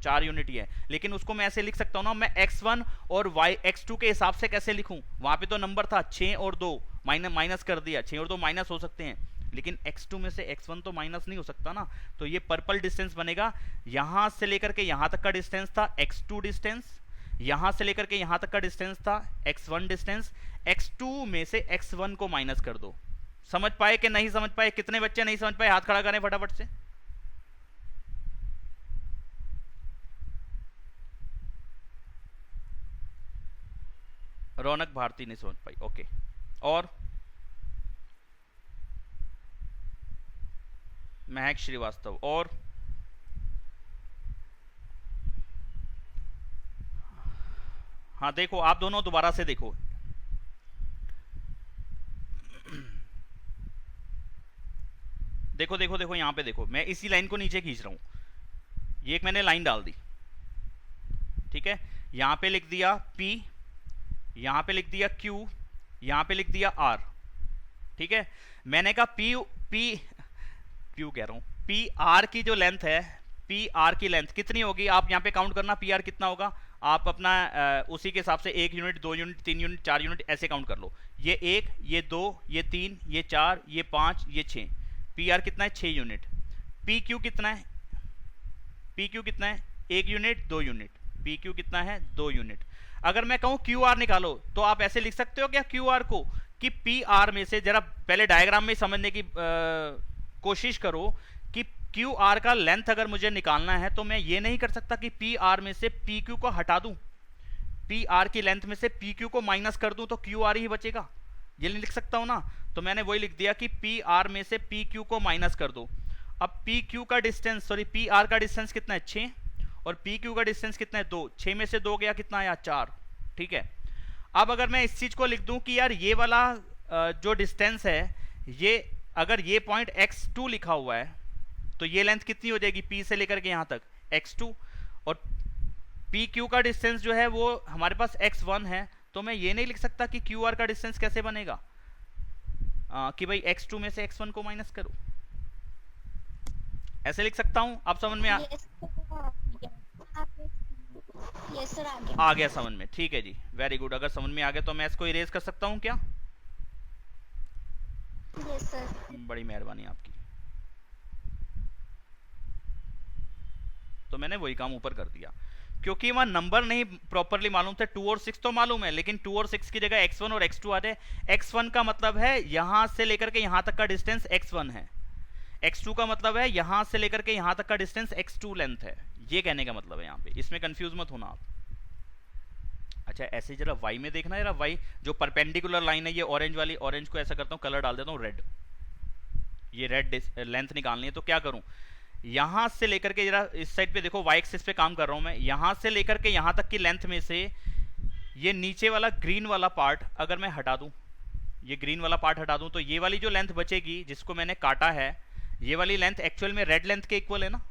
4 यूनिट ही है। लेकिन उसको मैं ऐसे लिख सकता हूँ ना, मैं x1 और x2 के हिसाब से कैसे लिखूं, वहां पे तो नंबर था 6 और 2, माइनस कर दिया, 6 और 2 माइनस हो सकते हैं, लेकिन x2 में से x1 तो माइनस नहीं हो सकता ना। तो ये पर्पल डिस्टेंस बनेगा, यहां से लेकर के यहां तक का डिस्टेंस था x2 डिस्टेंस, यहां से लेकर के यहां तक का डिस्टेंस था x1 डिस्टेंस। x2 में से x1 को माइनस कर दो। समझ पाए कि नहीं समझ पाए? कितने बच्चे नहीं समझ पाए, हाथ खड़ा करें फटाफट से। रौनक भारती नहीं समझ पाई, ओके। और महक श्रीवास्तव, और हाँ देखो, आप दोनों दोबारा से देखो, देखो देखो देखो, यहां पे देखो, मैं इसी लाइन को नीचे खींच रहा हूं, ये एक मैंने लाइन डाल दी, ठीक है। यहां पे लिख दिया P, यहां पे लिख दिया Q, यहां पे लिख दिया R, ठीक है। मैंने कहा क्यों कह रहा हूं, पी आर की जो लेंथ है, पी आर की लेंथ कितनी होगी, आप यहां पे काउंट करना, पी आर कितना होगा, आप अपना उसी के हिसाब से 1 यूनिट 2 यूनिट 3 यूनिट 4 यूनिट ऐसे काउंट कर लो। ये 1, ये 2, ये 3, ये 4, ये 5, ये 6, पी आर कितना है 6 यूनिट। पी क्यू कितना है, पी क्यू कितना है 1 यूनिट 2 यूनिट, पी क्यू कितना है 2 यूनिट। अगर मैं कहूं क्यू आर निकालो तो आप ऐसे लिख सकते हो क्या क्यू आर को, कि पी आर में से, जरा पहले डायग्राम में समझने की कोशिश करो कि क्यू आर का लेंथ अगर मुझे निकालना है तो मैं ये नहीं कर सकता कि पी आर में से पी क्यू को हटा दूं, पी आर की लेंथ में से पी क्यू को माइनस कर दूं तो क्यू आर ही बचेगा, ये नहीं लिख सकता हूं ना। तो मैंने वही लिख दिया कि पी आर में से पी क्यू को माइनस कर दो। अब पी क्यू का डिस्टेंस, सॉरी पी आर का डिस्टेंस कितना है 6, और पी क्यू का डिस्टेंस कितना है 2, 6 में से 2 गया कितना आया 4, ठीक है। अब अगर मैं इस चीज को लिख दूं कि यार ये वाला जो डिस्टेंस है, ये अगर ये पॉइंट x2 लिखा हुआ है तो ये लेंथ कितनी हो जाएगी, P से लेकर के यहां तक x2, और पी क्यू का डिस्टेंस जो है वो हमारे पास x1 है, तो मैं ये नहीं लिख सकता कि क्यू आर का डिस्टेंस कैसे बनेगा कि भाई x2 में से x1 को माइनस करो, ऐसे लिख सकता हूं। आप समझ में आ गया समझ में? ठीक है जी, वेरी गुड। अगर समझ में आ गया तो मैं इसको इरेज कर सकता हूं क्या? Yes sir. बड़ी मेहरबानी आपकी। तो मैंने वही काम ऊपर कर दिया, क्योंकि वहां नंबर नहीं प्रॉपरली मालूम थे। 2 और 6 तो मालूम है, लेकिन 2 और 6 की जगह x1 और x2 आ जाए। x1 का मतलब है यहां से लेकर के यहां तक का डिस्टेंस x1 है, x2 का मतलब है यहां से लेकर के यहां तक का डिस्टेंस x2 लेंथ है। ये कहने का मतलब है यहाँ पे, इसमें कंफ्यूज मत होना आप। अच्छा ऐसे जरा y में देखना, जरा y जो परपेंडिकुलर लाइन है ये ऑरेंज वाली, ऑरेंज को ऐसा करता हूँ, कलर डाल देता हूँ रेड। ये रेड लेंथ निकालनी है, तो क्या करूं, यहां से लेकर के जरा इस साइड पे देखो, y एक्सिस पे काम कर रहा हूं मैं। यहां से लेकर के यहां तक की लेंथ में से ये नीचे वाला ग्रीन वाला पार्ट अगर मैं हटा दूं, ये ग्रीन वाला पार्ट हटा दूं, तो ये वाली जो लेंथ बचेगी जिसको मैंने काटा है, ये वाली लेंथ एक्चुअल में रेड लेंथ के इक्वल है ना,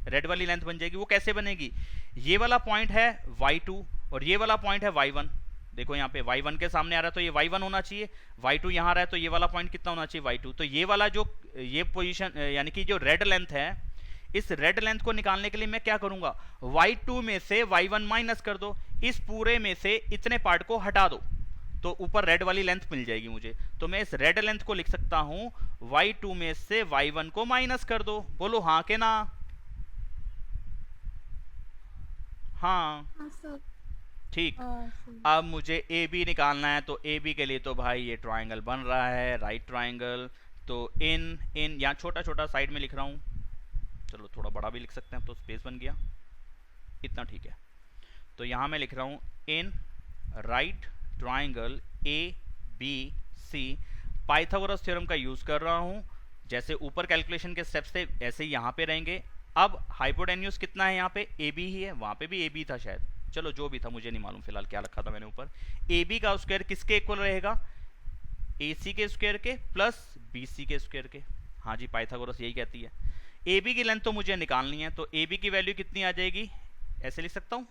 रेड वाली लेंथ बन जाएगी। वो कैसे बनेगी, ये वाला पॉइंट है y2 और ये वाला पॉइंट है y1। देखो यहाँ पे y1 के सामने आ रहा है तो ये y1 होना चाहिए, y2 यहाँ आ रहा है तो ये वाला पॉइंट कितना होना चाहिए, y2। तो ये वाला जो ये पोजीशन यानी कि जो रेड लेंथ है, इस रेड लेंथ को निकालने के लिए मैं क्या करूंगा, y2 में से y1 माइनस कर दो, इस पूरे में से इतने पार्ट को हटा दो, तो ऊपर रेड वाली लेंथ मिल जाएगी मुझे। तो मैं इस रेड लेंथ को लिख सकता हूं y2 में से y1 को माइनस कर दो। बोलो हाँ के ना? हाँ ठीक। अब मुझे ए बी निकालना है, तो ए बी के लिए तो भाई ये ट्राइंगल बन रहा है, राइट ट्राइंगल। तो इन यहाँ छोटा छोटा साइड में लिख रहा हूँ, चलो थोड़ा बड़ा भी लिख सकते हैं, तो स्पेस बन गया, इतना ठीक है। तो यहाँ मैं लिख रहा हूँ in right triangle A B C, Pythagoras theorem का यूज कर रहा हूँ। जैसे ऊपर कैलकुलेशन के स्टेप्स थे ऐसे ही यहाँ पे रहेंगे। अब हाइपोटेन्यूज कितना है, यहाँ पे ए बी ही है, वहाँ पे भी ए बी था शायद, चलो जो भी था मुझे नहीं मालूम फिलहाल क्या रखा था मैंने ऊपर। ए बी का स्क्वायर किसके इक्वल रहेगा, ए सी के स्क्वायर के प्लस बी सी के स्क्वायर के। हाँ जी, पाइथागोरस यही कहती है। ए बी की लेंथ तो मुझे निकालनी है, तो ए बी की वैल्यू कितनी आ जाएगी, ऐसे लिख सकता हूँ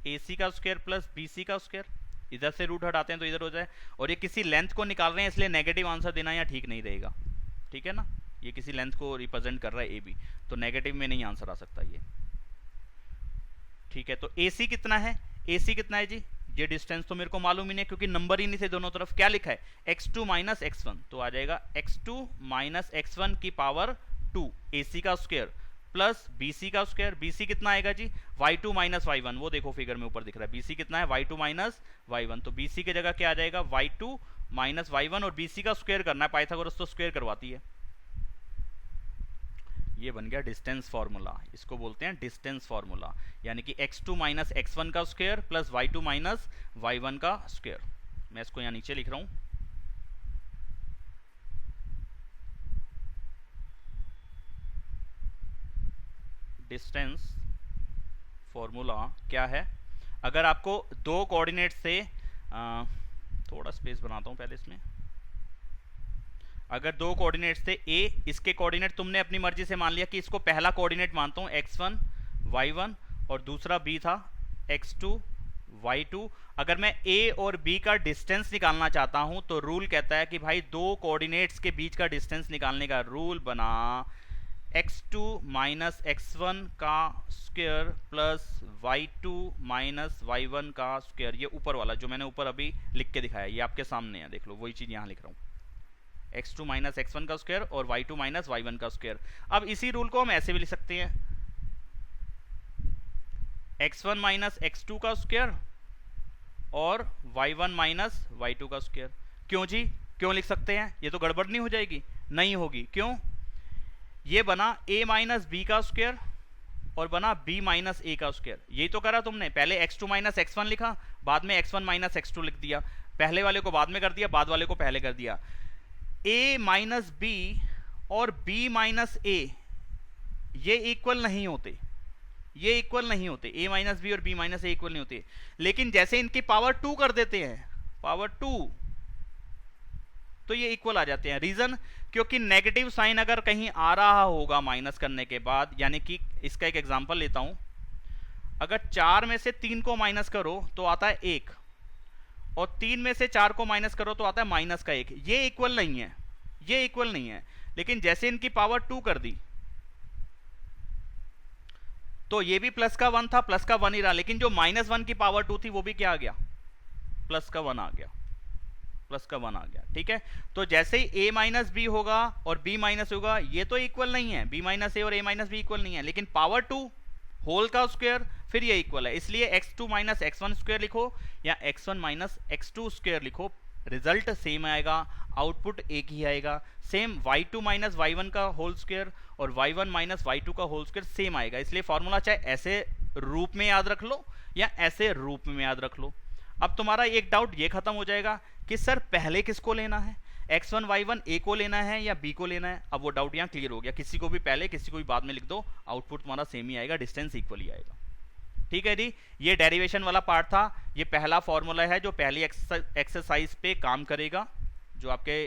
ए सी का स्क्वायर प्लस बी सी का स्क्वायर, इधर से रूट हटाते हैं तो इधर हो जाए। और ये किसी लेंथ को निकाल रहे हैं इसलिए नेगेटिव आंसर देना यहाँ ठीक नहीं रहेगा, ठीक है ना, ये किसी लेंथ को रिप्रेजेंट कर रहा है ए बी, तो नेगेटिव में नहीं आंसर आ सकता ये, ठीक है। तो ए सी कितना है, ए सी कितना है जी, ये डिस्टेंस तो मेरे को मालूम ही नहीं क्योंकि नंबर ही नहीं थे दोनों तरफ। क्या लिखा है, x2 माइनस x1, तो आ जाएगा x2 माइनस x1 की पावर 2 ए सी का स्क्वायर प्लस बी सी का स्क्वायर। बी सी कितना आएगा जी, y2 माइनस y1, वो देखो फिगर में ऊपर दिख रहा है, बी सी कितना है y2 माइनस y1, तो बी सी की जगह क्या आ जाएगा y2 माइनस y1, और बी सी का स्क्वायर करना है, पाइथागोरस तो स्क्वायर करवाती है। ये बन गया डिस्टेंस फार्मूला, इसको बोलते हैं डिस्टेंस फार्मूला, यानी कि x2 माइनस x1 का square plus y2 minus y1 का स्क्वायर। मैं इसको यहाँ नीचे लिख रहा हूँ, डिस्टेंस फॉर्मूला क्या है। अगर आपको दो कोऑर्डिनेट से थोड़ा स्पेस बनाता हूँ पहले इसमें, अगर दो कोऑर्डिनेट्स थे ए, इसके कोऑर्डिनेट तुमने अपनी मर्जी से मान लिया कि इसको पहला कोऑर्डिनेट मानता हूँ x1 y1 और दूसरा b था x2 y2। अगर मैं a और b का डिस्टेंस निकालना चाहता हूँ तो रूल कहता है कि भाई दो कोऑर्डिनेट्स के बीच का डिस्टेंस निकालने का रूल बना x2 माइनस x1 का square plus y2 minus y1 का स्क्वायर। ये ऊपर वाला जो मैंने ऊपर अभी लिख के दिखाया ये आपके सामने है, देख लो वही चीज़ यहाँ लिख रहा हूँ, x2 माइनस x1 का स्क्वायर और y2 माइनस y1 का स्क्वायर। अब इसी रूल को हम ऐसे भी लिख सकते हैं, x1 माइनस x2 का स्क्वायर और y1 माइनस y2 का स्क्वायर। क्यों जी, क्यों लिख सकते हैं, ये तो गड़बड़ नहीं हो जाएगी? नहीं होगी, क्यों, ये बना a माइनस बी का स्क्वायर और बना b माइनस ए का स्क्वायर। यही तो करा तुमने, पहले x2 माइनस x1 लिखा, बाद में x1 माइनस x2 लिख दिया, पहले वाले को बाद में कर दिया, बाद वाले को पहले कर दिया। a माइनस बी और b माइनस ए ये इक्वल नहीं होते, ये इक्वल नहीं होते, a माइनस बी और b माइनस ए इक्वल नहीं होते। लेकिन जैसे इनकी पावर 2 कर देते हैं, पावर 2, तो ये इक्वल आ जाते हैं। रीजन, क्योंकि नेगेटिव साइन अगर कहीं आ रहा होगा माइनस करने के बाद, यानी कि इसका एक एग्जांपल लेता हूं, अगर 4 में से 3 को माइनस करो तो आता है 1, और 3 में से 4 को माइनस करो तो आता है माइनस का 1। ये इक्वल नहीं है, ये इक्वल नहीं है। लेकिन जैसे इनकी पावर 2 कर दी तो ये भी प्लस का 1 था, प्लस का 1 ही रहा, लेकिन जो -1 की पावर 2 थी वो भी क्या आ गया, प्लस का 1 आ गया, प्लस का 1 आ गया। ठीक है, तो जैसे ही a माइनस बी होगा और b माइनस होगा, ये तो इक्वल नहीं है, b माइनस ए और a माइनस बी इक्वल नहीं है, लेकिन पावर 2 होल का स्क्वायर फिर ये इक्वल है। इसलिए x2 माइनस x1 स्क्वायर लिखो या x1 माइनस x2 स्क्वायर लिखो, रिजल्ट सेम आएगा, आउटपुट एक ही आएगा। सेम y2 माइनस y1 का होल स्क्वायर और y1 माइनस y2 का होल स्क्वायर सेम आएगा। इसलिए फॉर्मूला चाहे ऐसे रूप में याद रख लो या ऐसे रूप में याद रख लो। अब तुम्हारा एक डाउट ये खत्म हो जाएगा कि सर पहले किसको लेना है, x1 y1 a को लेना है या b को लेना है। अब वो डाउट यहाँ क्लियर हो गया, किसी को भी पहले किसी को भी बाद में लिख दो, आउटपुट तुम्हारा सेम ही आएगा, डिस्टेंस इक्वल ही आएगा। ठीक है जी, ये डेरिवेशन वाला पार्ट था। ये पहला फॉर्मूला है जो पहली एक्सरसाइज पे काम करेगा, जो आपके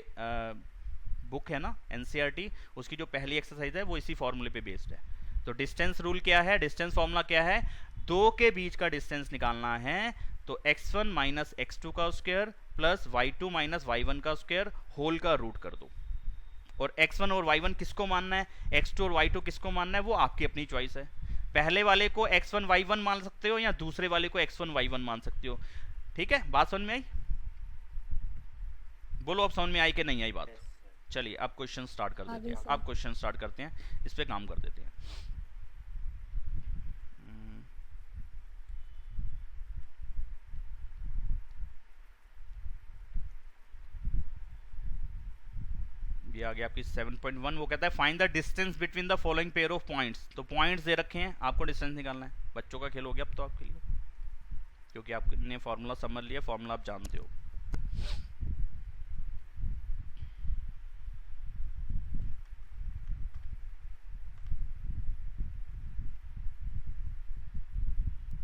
बुक है ना एनसीईआरटी, उसकी जो पहली एक्सरसाइज है वो इसी फॉर्मूले पे बेस्ड है। तो डिस्टेंस रूल क्या है, डिस्टेंस फॉर्मूला क्या है, दो के बीच का डिस्टेंस निकालना है तो x1 माइनस x2 का square plus y2 minus y1 का स्क्वायर होल का रूट कर दो। और x1 और y1 किसको मानना है, x2 और y2 किसको मानना है, वो आपकी अपनी चॉइस है। पहले वाले को x1 y1 मान सकते हो या दूसरे वाले को x1 y1 मान सकते हो। ठीक है, बात समझ में आई, बोलो अब समझ में आई कि नहीं आई बात। चलिए अब क्वेश्चन स्टार्ट कर देते हैं, अब क्वेश्चन स्टार्ट करते हैं, इस पे काम कर देते हैं। ये आ गया आपकी 7.1। वो कहता है find the distance between the following pair of points. तो पॉइंट्स दे रखे हैं, आपको डिस्टेंस निकालना है। बच्चों का खेल हो गया अब तो आपके लिए, क्योंकि आपने फॉर्मूला समझ लिया, फॉर्मूला आप जानते हो।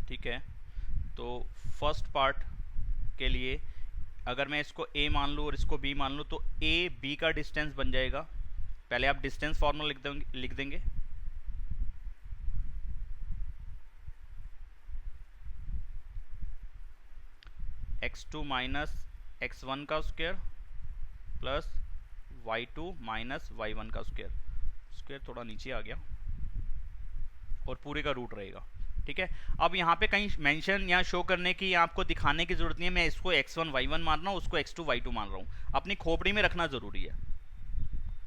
ठीक है, तो फर्स्ट पार्ट के लिए अगर मैं इसको a मान लूँ और इसको b मान लूँ तो a b का डिस्टेंस बन जाएगा। पहले आप डिस्टेंस फॉर्मूला लिख देंगे। x2 माइनस x1 का square plus y2 minus y1 का स्क्वायर, स्क्वायर थोड़ा नीचे आ गया, और पूरे का रूट रहेगा। ठीक है, अब यहाँ पे कहीं मेंशन या शो करने की या आपको दिखाने की जरूरत नहीं है, मैं इसको x1 y1 मान रहा हूँ, उसको x2 y2 मान रहा हूँ, अपनी खोपड़ी में रखना जरूरी है।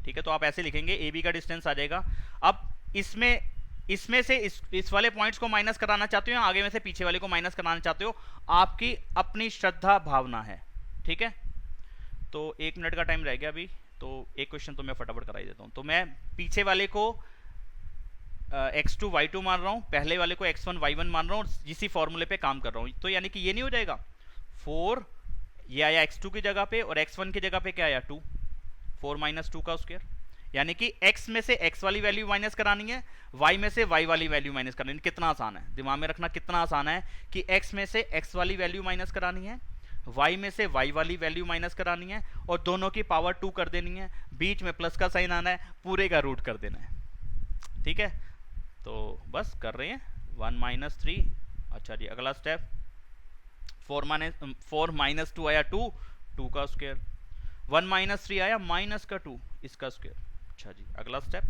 ठीक है, तो आप ऐसे लिखेंगे ए बी का डिस्टेंस आ जाएगा। अब इसमें से इस वाले पॉइंट्स को माइनस कराना चाहते हो या आगे में से पीछे वाले को माइनस कराना चाहते हो, आपकी अपनी श्रद्धा भावना है। ठीक है, तो 1 मिनट का टाइम रह गया अभी, तो एक क्वेश्चन तो मैं फटाफट करा ही देता हूँ। तो मैं पीछे वाले को x2 y2 मान रहा हूँ, पहले वाले को x1 y1 मान रहा हूँ, इसी फॉर्मूले पे काम कर रहा हूँ। तो यानी कि ये नहीं हो जाएगा 4, ये आया x2 की जगह पे और x1 की जगह पे क्या आया 2, 4 माइनस 2 का स्क्वायर। यानी कि x में से x वाली वैल्यू माइनस करानी है, y में से y वाली वैल्यू माइनस करानी है। कितना आसान है, दिमाग में रखना कितना आसान है कि x में से x वाली वैल्यू माइनस करानी है, y में से y वाली वैल्यू माइनस करानी है, और दोनों की पावर 2 कर देनी है, बीच में प्लस का साइन आना है, पूरे का रूट कर देना है। ठीक है, तो बस कर रहे हैं 1 माइनस 3। अच्छा जी, अगला स्टेप 4 माइनस 2 आया 2, 2 का स्क्वायर, 1 माइनस 3 आया माइनस का 2, इसका स्क्वायर। अच्छा जी, अगला स्टेप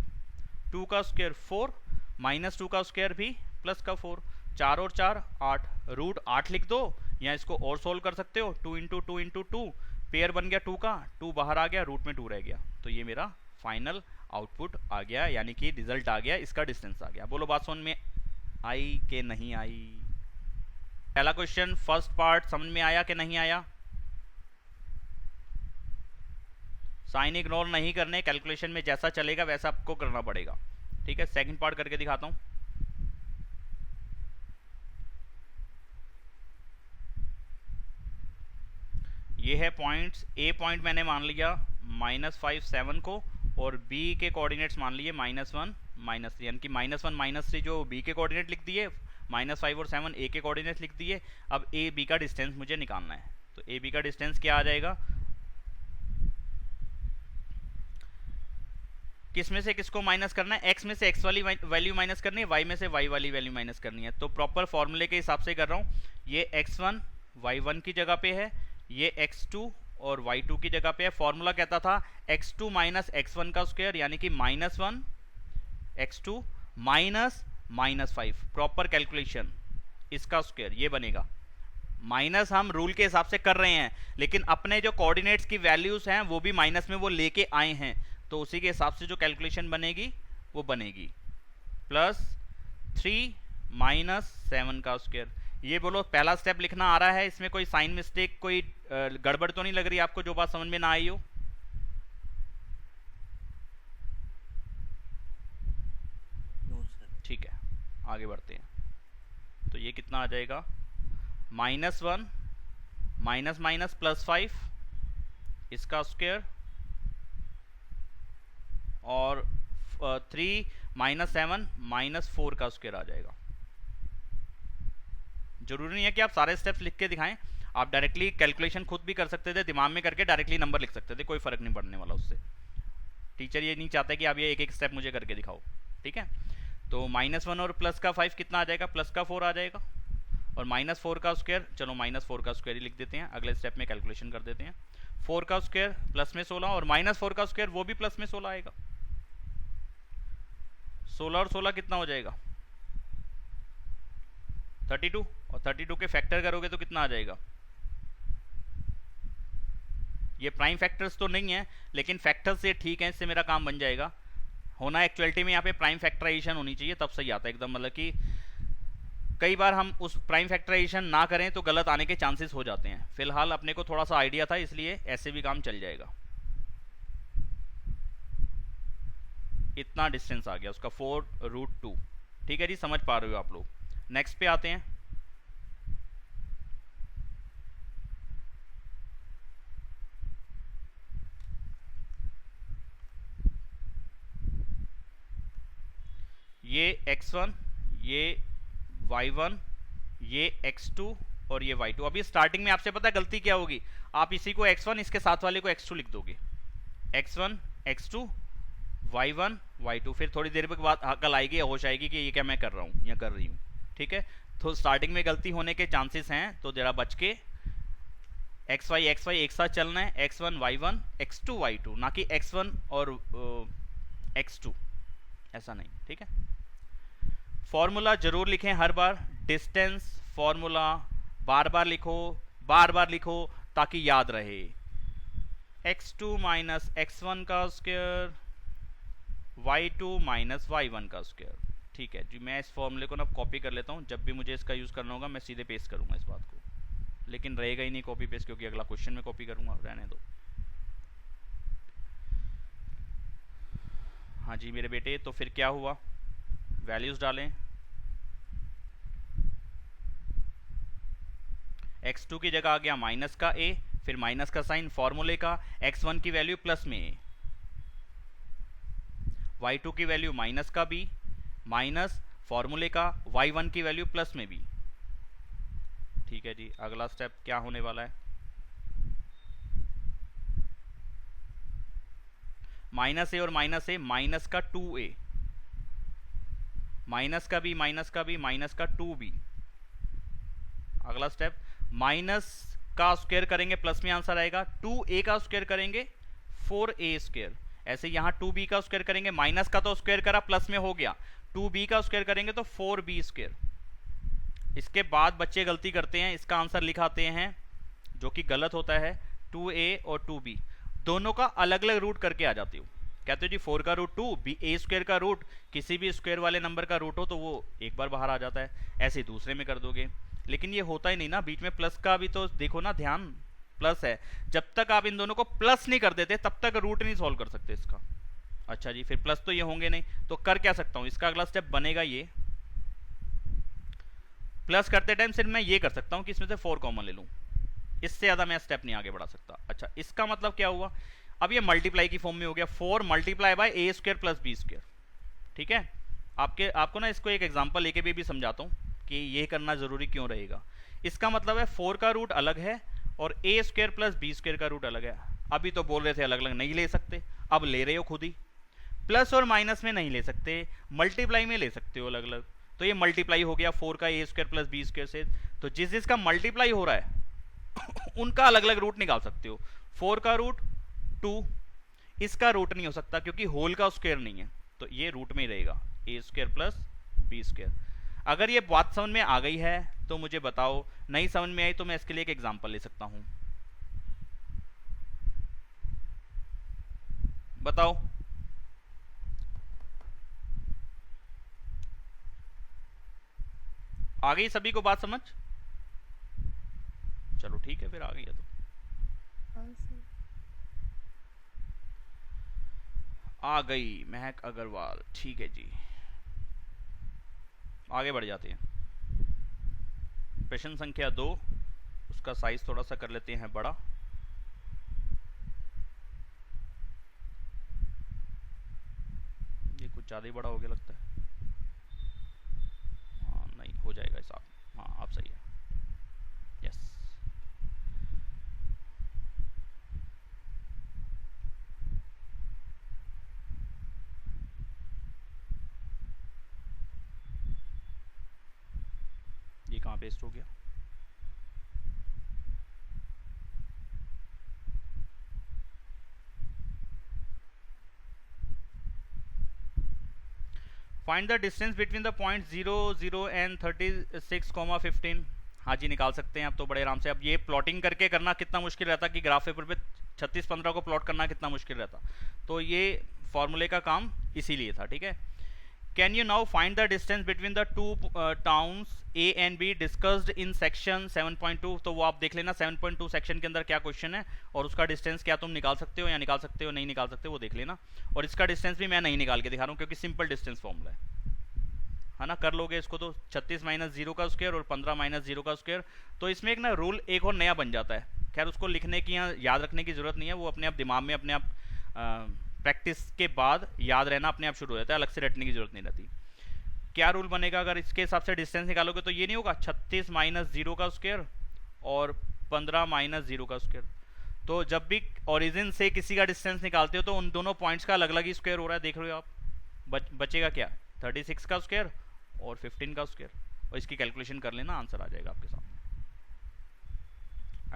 2 का स्क्वायर 4, माइनस 2 का स्क्वायर भी प्लस का 4, 4 और 4 8, रूट 8 लिख दो, या इसको और सोल्व कर सकते हो, 2 इंटू 2 इंटू 2, पेयर बन गया 2 का, 2 बाहर आ गया, रूट में 2 रह गया। तो ये मेरा फाइनल आउटपुट आ गया, यानी कि रिजल्ट आ गया, इसका डिस्टेंस आ गया। बोलो बात समझ में आई कि नहीं आई। पहला क्वेश्चन फर्स्ट पार्ट समझ में आया कि नहीं आया। साइन इग्नोर नहीं करने, कैलकुलेशन में जैसा चलेगा वैसा आपको करना पड़ेगा। ठीक है, सेकंड पार्ट करके दिखाता हूं। ये है पॉइंट्स, ए पॉइंट मैंने मान लिया -5 7 को, और बी के कोऑर्डिनेट्स मान लिए -1 -3, यानी कि -1 -3 जो बी के कोऑर्डिनेट लिख दिए, -5 और 7 ए के कोऑर्डिनेट लिख दिए। अब ए बी का डिस्टेंस मुझे निकालना है, तो ए बी का डिस्टेंस क्या आ जाएगा किस में से किसको माइनस करना है, एक्स में से एक्स वाली वैल्यू माइनस करनी है, वाई में से वाई वाली वैल्यू माइनस करनी है। तो प्रॉपर फॉर्मूले के हिसाब से कर रहा हूँ। ये x1 y1 की जगह पे है, ये x2 और y2 की जगह पे है। फॉर्मूला कहता था x2 माइनस x1 का स्क्वायर, यानी कि -1 x2 माइनस -5, प्रॉपर कैलकुलेशन इसका स्क्वायर ये बनेगा। माइनस हम रूल के हिसाब से कर रहे हैं, लेकिन अपने जो कोऑर्डिनेट्स की वैल्यूज हैं वो भी माइनस में वो लेके आए हैं, तो उसी के हिसाब से जो कैलकुलेशन बनेगी वो बनेगी +3 माइनस 7 का स्क्वायर। ये बोलो पहला स्टेप लिखना आ रहा है, इसमें कोई साइन मिस्टेक कोई गड़बड़ तो नहीं लग रही आपको, जो बात समझ में ना आई हो? ठीक है, आगे बढ़ते हैं। तो ये कितना आ जाएगा, -1 माइनस माइनस +5 इसका स्क्वायर, और 3 माइनस 7 -4 का स्क्वायर आ जाएगा। जरूरी नहीं है कि आप सारे स्टेप्स लिख के दिखाएं, आप डायरेक्टली कैलकुलेशन खुद भी कर सकते थे, दिमाग में करके डायरेक्टली नंबर लिख सकते थे, कोई फर्क नहीं पड़ने वाला उससे। टीचर ये नहीं चाहता कि आप ये एक एक स्टेप मुझे करके दिखाओ, ठीक है? तो -1 और प्लस का 5 कितना आ जाएगा, प्लस का 4 आ जाएगा, और -4 का स्क्वायर, चलो -4 का स्क्वायर ही लिख देते हैं, अगले स्टेप में कैलकुलेशन कर देते हैं। 4 का स्क्वायर प्लस में 16, और -4 का स्क्वायर वो भी प्लस में 16 आएगा। 16 और 16 कितना हो जाएगा, 32, और 32 के फैक्टर करोगे तो कितना आ जाएगा? ये प्राइम फैक्टर्स तो नहीं है, लेकिन फैक्टर्स से ठीक है, इससे मेरा काम बन जाएगा। होना एक्चुअलिटी में यहाँ पे प्राइम फैक्टराइजेशन होनी चाहिए, तब सही आता है एकदम, मतलब कि कई बार हम उस प्राइम फैक्टराइजेशन ना करें तो गलत आने के चांसेस हो जाते हैं। फिलहाल अपने को थोड़ा सा आइडिया था, इसलिए ऐसे भी काम चल जाएगा। इतना डिस्टेंस आ गया उसका 4√2, ठीक है जी, समझ पा रहे हो आप लोग? नेक्स्ट पे आते हैं। ये x1, ये y1, ये x2 और ये y2। अभी स्टार्टिंग में आपसे पता है गलती क्या होगी, आप इसी को x1 इसके साथ वाले को x2 लिख दोगे, x1 x2 y1 y2, फिर थोड़ी देर बाद अकल आएगी, होश आएगी कि ये क्या मैं कर रहा हूँ या कर रही हूँ, ठीक है? तो स्टार्टिंग में गलती होने के चांसेस हैं, तो जरा बच के एक्स वाई एक साथ चलना है, x1 y1 x2 y2, ना कि x1 और x2, ऐसा नहीं, ठीक है? फॉर्मूला जरूर लिखें हर बार, डिस्टेंस फॉर्मूला बार बार लिखो ताकि याद रहे। x2 माइनस x1 का स्क्वायर, y2 माइनस y1 का स्क्वायर, ठीक है जी। मैं इस फॉर्मूले को ना कॉपी कर लेता हूँ, जब भी मुझे इसका यूज़ करना होगा मैं सीधे पेस्ट करूँगा इस बात को, लेकिन रहेगा ही नहीं कॉपी पेस्ट, क्योंकि अगला क्वेश्चन में कॉपी करूँगा, रहने दो। हाँ जी मेरे बेटे, तो फिर क्या हुआ, वैल्यूज डालें। x2 की जगह आ गया माइनस का a, फिर माइनस का साइन फॉर्मूले का, x1 की वैल्यू प्लस में a, y2 की वैल्यू माइनस का b, माइनस फॉर्मूले का y1 की वैल्यू प्लस में b, ठीक है जी। अगला स्टेप क्या होने वाला है, माइनस ए और माइनस ए, माइनस का 2a, माइनस का b, माइनस का b, माइनस का 2b। अगला स्टेप, माइनस का स्क्वायर करेंगे प्लस में आंसर आएगा, 2a का स्क्वायर करेंगे 4a स्क्वायर, ऐसे यहाँ 2b का स्क्वायर करेंगे, माइनस का तो स्क्वायर करा प्लस में हो गया, 2b का स्क्वायर करेंगे तो 4b स्क्वायर। इसके बाद बच्चे गलती करते हैं, इसका आंसर लिखाते हैं जो कि गलत होता है, 2a और 2b दोनों का अलग अलग रूट करके आ जाते हो, कहते हो जी 4 का रूट 2, बी ए स्क्वायर का रूट किसी भी स्क्वायर वाले नंबर का रूट हो तो वो एक बार बाहर आ जाता है, ऐसे दूसरे में कर दोगे, लेकिन ये होता ही नहीं ना, बीच में प्लस का भी तो देखो ना, ध्यान प्लस है, जब तक आप इन दोनों को प्लस नहीं कर देते तब तक रूट नहीं सॉल्व कर सकते इसका। अच्छा जी, फिर प्लस तो ये होंगे नहीं, तो कर क्या सकता हूँ, इसका अगला स्टेप बनेगा ये, प्लस करते टाइम सिर्फ मैं ये कर सकता हूँ कि इसमें से 4 कॉमन ले लूँ, इससे ज़्यादा मैं स्टेप नहीं आगे बढ़ा सकता। अच्छा, इसका मतलब क्या हुआ, अब ये मल्टीप्लाई की फॉर्म में हो गया, 4 multiply by A square plus B square, ठीक है? आपको ना इसको एक एग्जांपल लेके भी समझाता हूँ कि ये करना ज़रूरी क्यों रहेगा। इसका मतलब है 4 का रूट अलग है और ए स्क्वायर प्लस बी स्क्वायर का रूट अलग है। अभी तो बोल रहे थे अलग अलग नहीं ले सकते, अब ले रहे हो खुद ही। प्लस और माइनस में नहीं ले सकते, मल्टीप्लाई में ले सकते हो अलग अलग। तो ये मल्टीप्लाई हो गया 4 का ए स्क्वायर प्लस बी स्क्वायर से, तो जिस जिसका मल्टीप्लाई हो रहा है उनका अलग अलग रूट निकाल सकते हो। 4 का रूट 2, इसका रूट नहीं हो सकता क्योंकि होल का स्क्वायर नहीं है, तो ये रूट में ही रहेगा ए स्क्वायर प्लस बी स्क्वायर। अगर ये बात समझ में आ गई है तो मुझे बताओ, नहीं समझ में आई तो मैं इसके लिए एक एग्जांपल ले सकता हूं। बताओ। आ गई सभी को बात समझ? चलो ठीक है, फिर आ गई है तो आ गई महक अग्रवाल, ठीक है जी। आगे बढ़ जाते हैं। प्रश्न संख्या 2, उसका साइज थोड़ा सा कर लेते हैं बड़ा। ये कुछ ज़्यादा ही बड़ा हो गया लगता है। हाँ नहीं, हो जाएगा हिसाब। हाँ आप सही है, यस। ये कहाँ पेस्ट हो गया? Find the distance between the point 0 0 and 36,15। हाँ जी निकाल सकते हैं आप तो बड़े आराम से। अब ये प्लॉटिंग करके करना कितना मुश्किल रहता कि ग्राफ पेपर पे 36-15 को प्लॉट करना कितना मुश्किल रहता, तो ये फॉर्मूले का काम इसीलिए था, ठीक है। Can you now find the distance between the two towns A and be discussed in section 7.2। तो वो आप देख लेना 7.2 सेक्शन के अंदर क्या क्वेश्चन है और उसका डिस्टेंस क्या तुम निकाल सकते हो या निकाल सकते हो नहीं निकाल सकते, वो देख लेना। और इसका डिस्टेंस भी मैं नहीं निकाल के दिखा रहा हूँ क्योंकि सिंपल डिस्टेंस फॉर्मूला है ना, कर लोगे इसको तो 36 माइनस 0 का स्क्वायर और 15 माइनस 0 का स्क्वायर। तो इसमें एक ना रूल एक और नया बन जाता है, खैर उसको लिखने की या याद रखने की जरूरत नहीं है, वो अपने आप दिमाग में अपने आप प्रैक्टिस के बाद याद रहना अपने आप शुरू हो जाता है, अलग से रटने की जरूरत नहीं रहती। क्या रूल बनेगा अगर इसके हिसाब से डिस्टेंस निकालोगे? तो ये नहीं होगा 36 माइनस 0 का स्क्वायर और 15 माइनस 0 का स्क्वायर। तो जब भी ओरिजिन से किसी का डिस्टेंस निकालते हो तो उन दोनों पॉइंट्स का अलग अलग ही स्क्वायर हो रहा है, देख रहे हो आप। बचेगा क्या? 36 का स्क्वायर और 15 का स्क्वायर, और इसकी कैलकुलेशन कर लेना, आंसर आ जाएगा आपके सामने।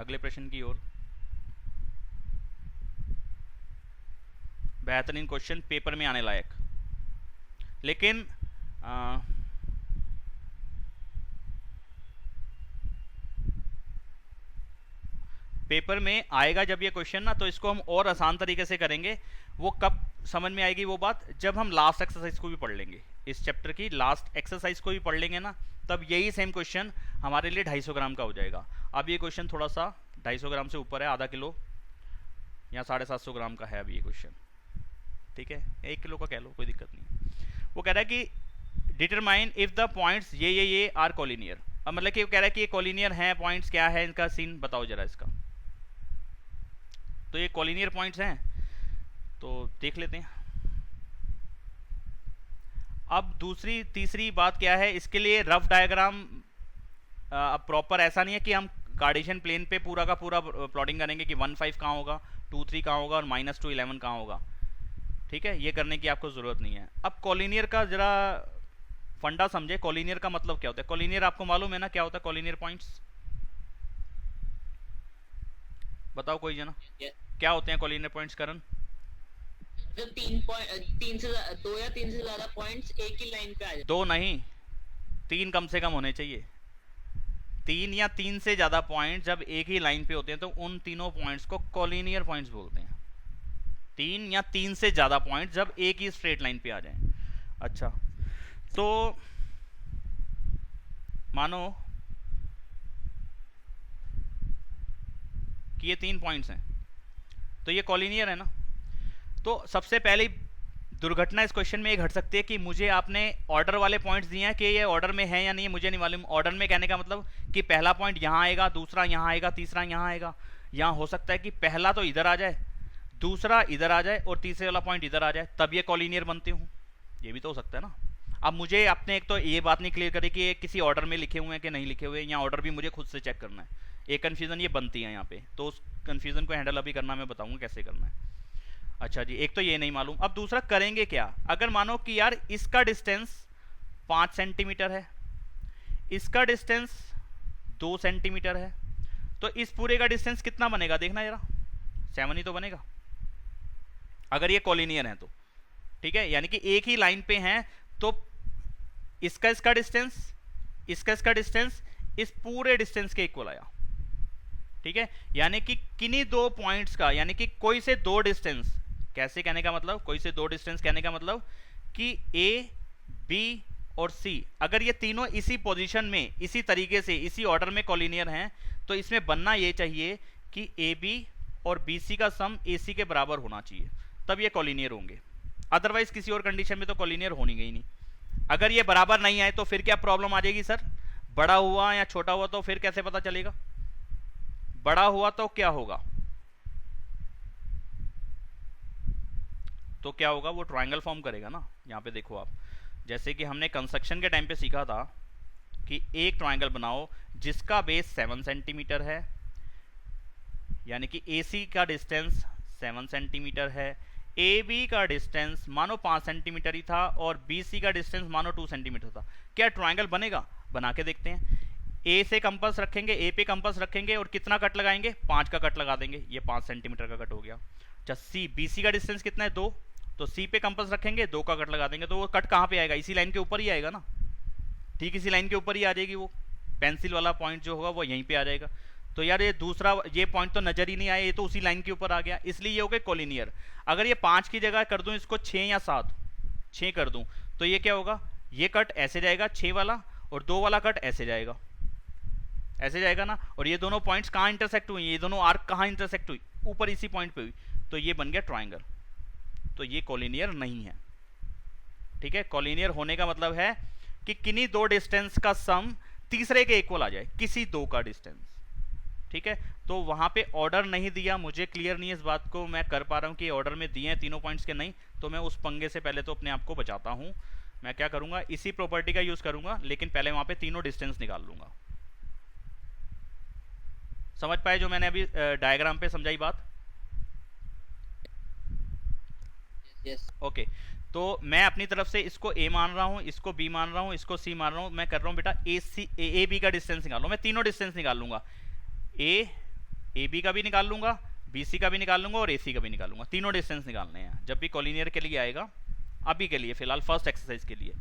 अगले प्रश्न की ओर। बेहतरीन क्वेश्चन, पेपर में आने लायक, लेकिन पेपर में आएगा जब ये क्वेश्चन ना, तो इसको हम और आसान तरीके से करेंगे। वो कब समझ में आएगी वो बात? जब हम लास्ट एक्सरसाइज को भी पढ़ लेंगे, इस चैप्टर की लास्ट एक्सरसाइज को भी पढ़ लेंगे ना, तब यही सेम क्वेश्चन हमारे लिए 250 ग्राम का हो जाएगा। अब ये क्वेश्चन थोड़ा सा 250 ग्राम से ऊपर है, आधा किलो या 750 ग्राम का है अभी ये क्वेश्चन, ठीक है, 1 किलो का कह लो, कोई दिक्कत नहीं। वो कह रहा है कि डिटरमाइन इफ द पॉइंट्स ये आर कोलिनियर। अब मतलब कि वो कह रहा है कि ये कोलिनियर हैं पॉइंट्स, क्या है इनका सीन बताओ जरा इसका। तो ये कोलिनियर पॉइंट्स हैं, तो देख लेते हैं। अब दूसरी तीसरी बात क्या है, इसके लिए रफ डायग्राम अब प्रॉपर ऐसा नहीं है कि हम कार्टेशियन प्लेन पे पूरा का पूरा प्लॉटिंग करेंगे कि 1 5 कहाँ होगा, 2 3 कहाँ होगा और -2 11 कहाँ होगा, ठीक है, ये करने की आपको जरूरत नहीं है। अब कोलिनियर का जरा फंडा समझे, कोलिनियर का मतलब क्या होता है। कोलिनियर आपको मालूम है ना क्या होता है कोलिनियर पॉइंट्स? बताओ कोई जना, क्या होते हैं कोलिनियर पॉइंट्स? करण, जो 2 या 3 से ज्यादा पॉइंट्स एक ही लाइन पे आ जाए। 2 नहीं, 3 कम से कम होने चाहिए। 3 या 3 से ज्यादा पॉइंट जब एक ही लाइन पे होते हैं तो उन तीनों पॉइंट्स को कोलिनियर पॉइंट्स बोलते हैं। 3 या 3 से ज्यादा पॉइंट जब एक ही स्ट्रेट लाइन पे आ जाएं। अच्छा, तो मानो कि ये 3 पॉइंट्स हैं, तो ये कोलिनियर है ना। तो सबसे पहले दुर्घटना इस क्वेश्चन में ये घट सकती है कि मुझे आपने ऑर्डर वाले पॉइंट्स दिए हैं कि ये ऑर्डर में है या नहीं है मुझे नहीं मालूम। ऑर्डर में कहने का मतलब कि पहला पॉइंट यहाँ आएगा, दूसरा यहाँ आएगा, तीसरा यहाँ आएगा। यहाँ हो सकता है कि पहला तो इधर आ जाए, दूसरा इधर आ जाए और तीसरे वाला पॉइंट इधर आ जाए, तब ये कोलिनियर बनते हूँ। ये भी तो हो सकता है ना। अब मुझे आपने एक तो ये बात नहीं क्लियर करी कि ये किसी ऑर्डर में लिखे हुए हैं कि नहीं लिखे हुए हैं, या ऑर्डर भी मुझे खुद से चेक करना है। एक कन्फ्यूज़न ये बनती है यहाँ पे, तो उस कन्फ्यूज़न को हैंडल अभी करना मैं बताऊँगा कैसे करना है। अच्छा जी, एक तो ये नहीं मालूम। अब दूसरा करेंगे क्या, अगर मानो कि यार इसका डिस्टेंस 5 सेंटीमीटर है, इसका डिस्टेंस 2 सेंटीमीटर है, तो इस पूरे का डिस्टेंस कितना बनेगा देखना जरा, 7 ही तो बनेगा अगर ये कॉलिनियर है तो। ठीक है, यानी कि एक ही लाइन पे हैं तो इसका इसका डिस्टेंस, इसका इसका डिस्टेंस इस पूरे डिस्टेंस के इक्वल आया। ठीक है, यानी कि किन्हीं दो पॉइंट्स का, यानी कि कोई से दो डिस्टेंस, कैसे कहने का मतलब, कोई से दो डिस्टेंस कहने का मतलब कि ए बी और सी, अगर ये तीनों इसी पोजीशन में, इसी तरीके से, इसी ऑर्डर में कॉलिनियर हैं, तो इसमें बनना ये चाहिए कि ए बी और बी सी का सम ए सी के बराबर होना चाहिए, तब ये कॉलिनियर होंगे। अदरवाइज किसी और कंडीशन में तो कॉलिनियर होनी गई नहीं। अगर ये बराबर नहीं आए तो फिर क्या प्रॉब्लम आ जाएगी सर, बड़ा हुआ या छोटा हुआ, तो फिर कैसे पता चलेगा, बड़ा हुआ तो क्या होगा, तो क्या होगा, वो ट्रायंगल फॉर्म करेगा ना। यहाँ पे देखो आप, जैसे कि हमने कंस्ट्रक्शन के टाइम पे सीखा था कि एक ट्रायंगल बनाओ जिसका बेस 7 सेंटीमीटर है, यानी कि AC का डिस्टेंस 7 सेंटीमीटर है, AB का डिस्टेंस मानो 5 सेंटीमीटर ही था और BC का डिस्टेंस मानो 2 सेंटीमीटर था। क्या ट्रायंगल बनेगा, बना के देखते हैं। ए से कंपास रखेंगे, ए पे कंपास रखेंगे और कितना कट लगाएंगे, 5 का कट लगा देंगे, ये 5 सेंटीमीटर का कट हो गया। अच्छा, सी BC का डिस्टेंस कितना है, 2, तो सी पे कंपास रखेंगे, 2 का कट लगा देंगे, तो वो कट कहाँ पे आएगा, इसी लाइन के ऊपर ही आएगा ना। ठीक, इसी लाइन के ऊपर ही आ जाएगी, वो पेंसिल वाला पॉइंट जो होगा वो यहीं पे आ जाएगा। तो यार ये दूसरा, ये पॉइंट तो नजर ही नहीं आया, ये तो उसी लाइन के ऊपर आ गया, इसलिए ये हो गया कॉलिनियर। अगर ये 5 की जगह कर दूं इसको 6 या 7, 6 कर दूं, तो ये क्या होगा, ये कट ऐसे जाएगा 6 वाला, और 2 वाला कट ऐसे जाएगा, ऐसे जाएगा ना। और ये दोनों पॉइंट्स कहाँ इंटरसेक्ट हुई, ये दोनों आर्क कहाँ इंटरसेक्ट हुई, ऊपर इसी पॉइंट पे हुई, तो ये बन गया ट्राइंगल। तो ये कॉलिनियर नहीं है। ठीक है, कॉलिनियर होने का मतलब है कि किन्हीं दो डिस्टेंस का सम तीसरे के इक्वल आ जाए, किसी दो का डिस्टेंस। ठीक है, तो वहां पे ऑर्डर नहीं दिया, मुझे क्लियर नहीं है इस बात को, मैं कर पा रहा हूं कि ऑर्डर में दिए हैं तीनों पॉइंट्स के नहीं, तो मैं उस पंगे से पहले तो अपने आप को बचाता हूं। मैं क्या करूंगा, इसी प्रॉपर्टी का यूज करूंगा, लेकिन पहले वहां पे तीनों डिस्टेंस निकाल लूंगा। समझ पाए जो मैंने अभी डायग्राम पे समझाई बात? यस ओके, तो मैं अपनी तरफ से इसको ए मान रहा हूँ, इसको बी मान रहा हूँ, इसको सी मान रहा हूँ। मैं कर रहा हूँ बेटा ए बी का डिस्टेंस निकाल लो, मैं तीनों डिस्टेंस निकाल लूंगा, ए बी का भी निकाल लूंगा, बी सी का भी निकाल लूंगा और ए सी का भी निकाल लूंगा। तीनों डिस्टेंस निकालने हैं जब भी कॉलिनियर के लिए आएगा। अभी के लिए फिलहाल फर्स्ट एक्सरसाइज के लिए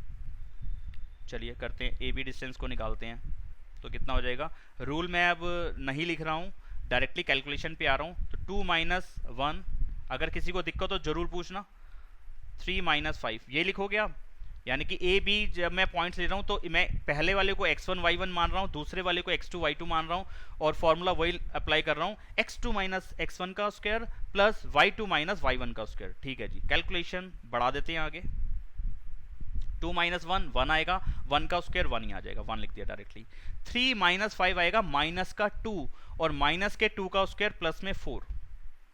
चलिए करते हैं, ए बी डिस्टेंस को निकालते हैं। तो कितना हो जाएगा, रूल मैं अब नहीं लिख रहा हूँ, डायरेक्टली कैलकुलेशन पे आ रहा हूँ। तो 2 - 1, अगर किसी को दिक्कत हो जरूर पूछना, 3 - 5 ये लिखोगे आप। यानी कि ए बी जब मैं पॉइंट्स ले रहा हूँ तो मैं पहले वाले को x1 y1 मान रहा हूँ, दूसरे वाले को x2 y2 मान रहा हूँ, और फॉर्मूला वही अप्लाई कर रहा हूँ, x2 - x1 का स्क्वायर प्लस y2 - y1 का स्क्वायर। ठीक है जी, कैलकुलेशन बढ़ा देते हैं आगे। 2 - 1 1 आएगा, 1 का स्क्वायर 1 ही आ जाएगा, 1 लिख दिया डायरेक्टली। 3 - 5 आएगा माइनस का 2, और माइनस के 2 का स्क्वायर प्लस में 4।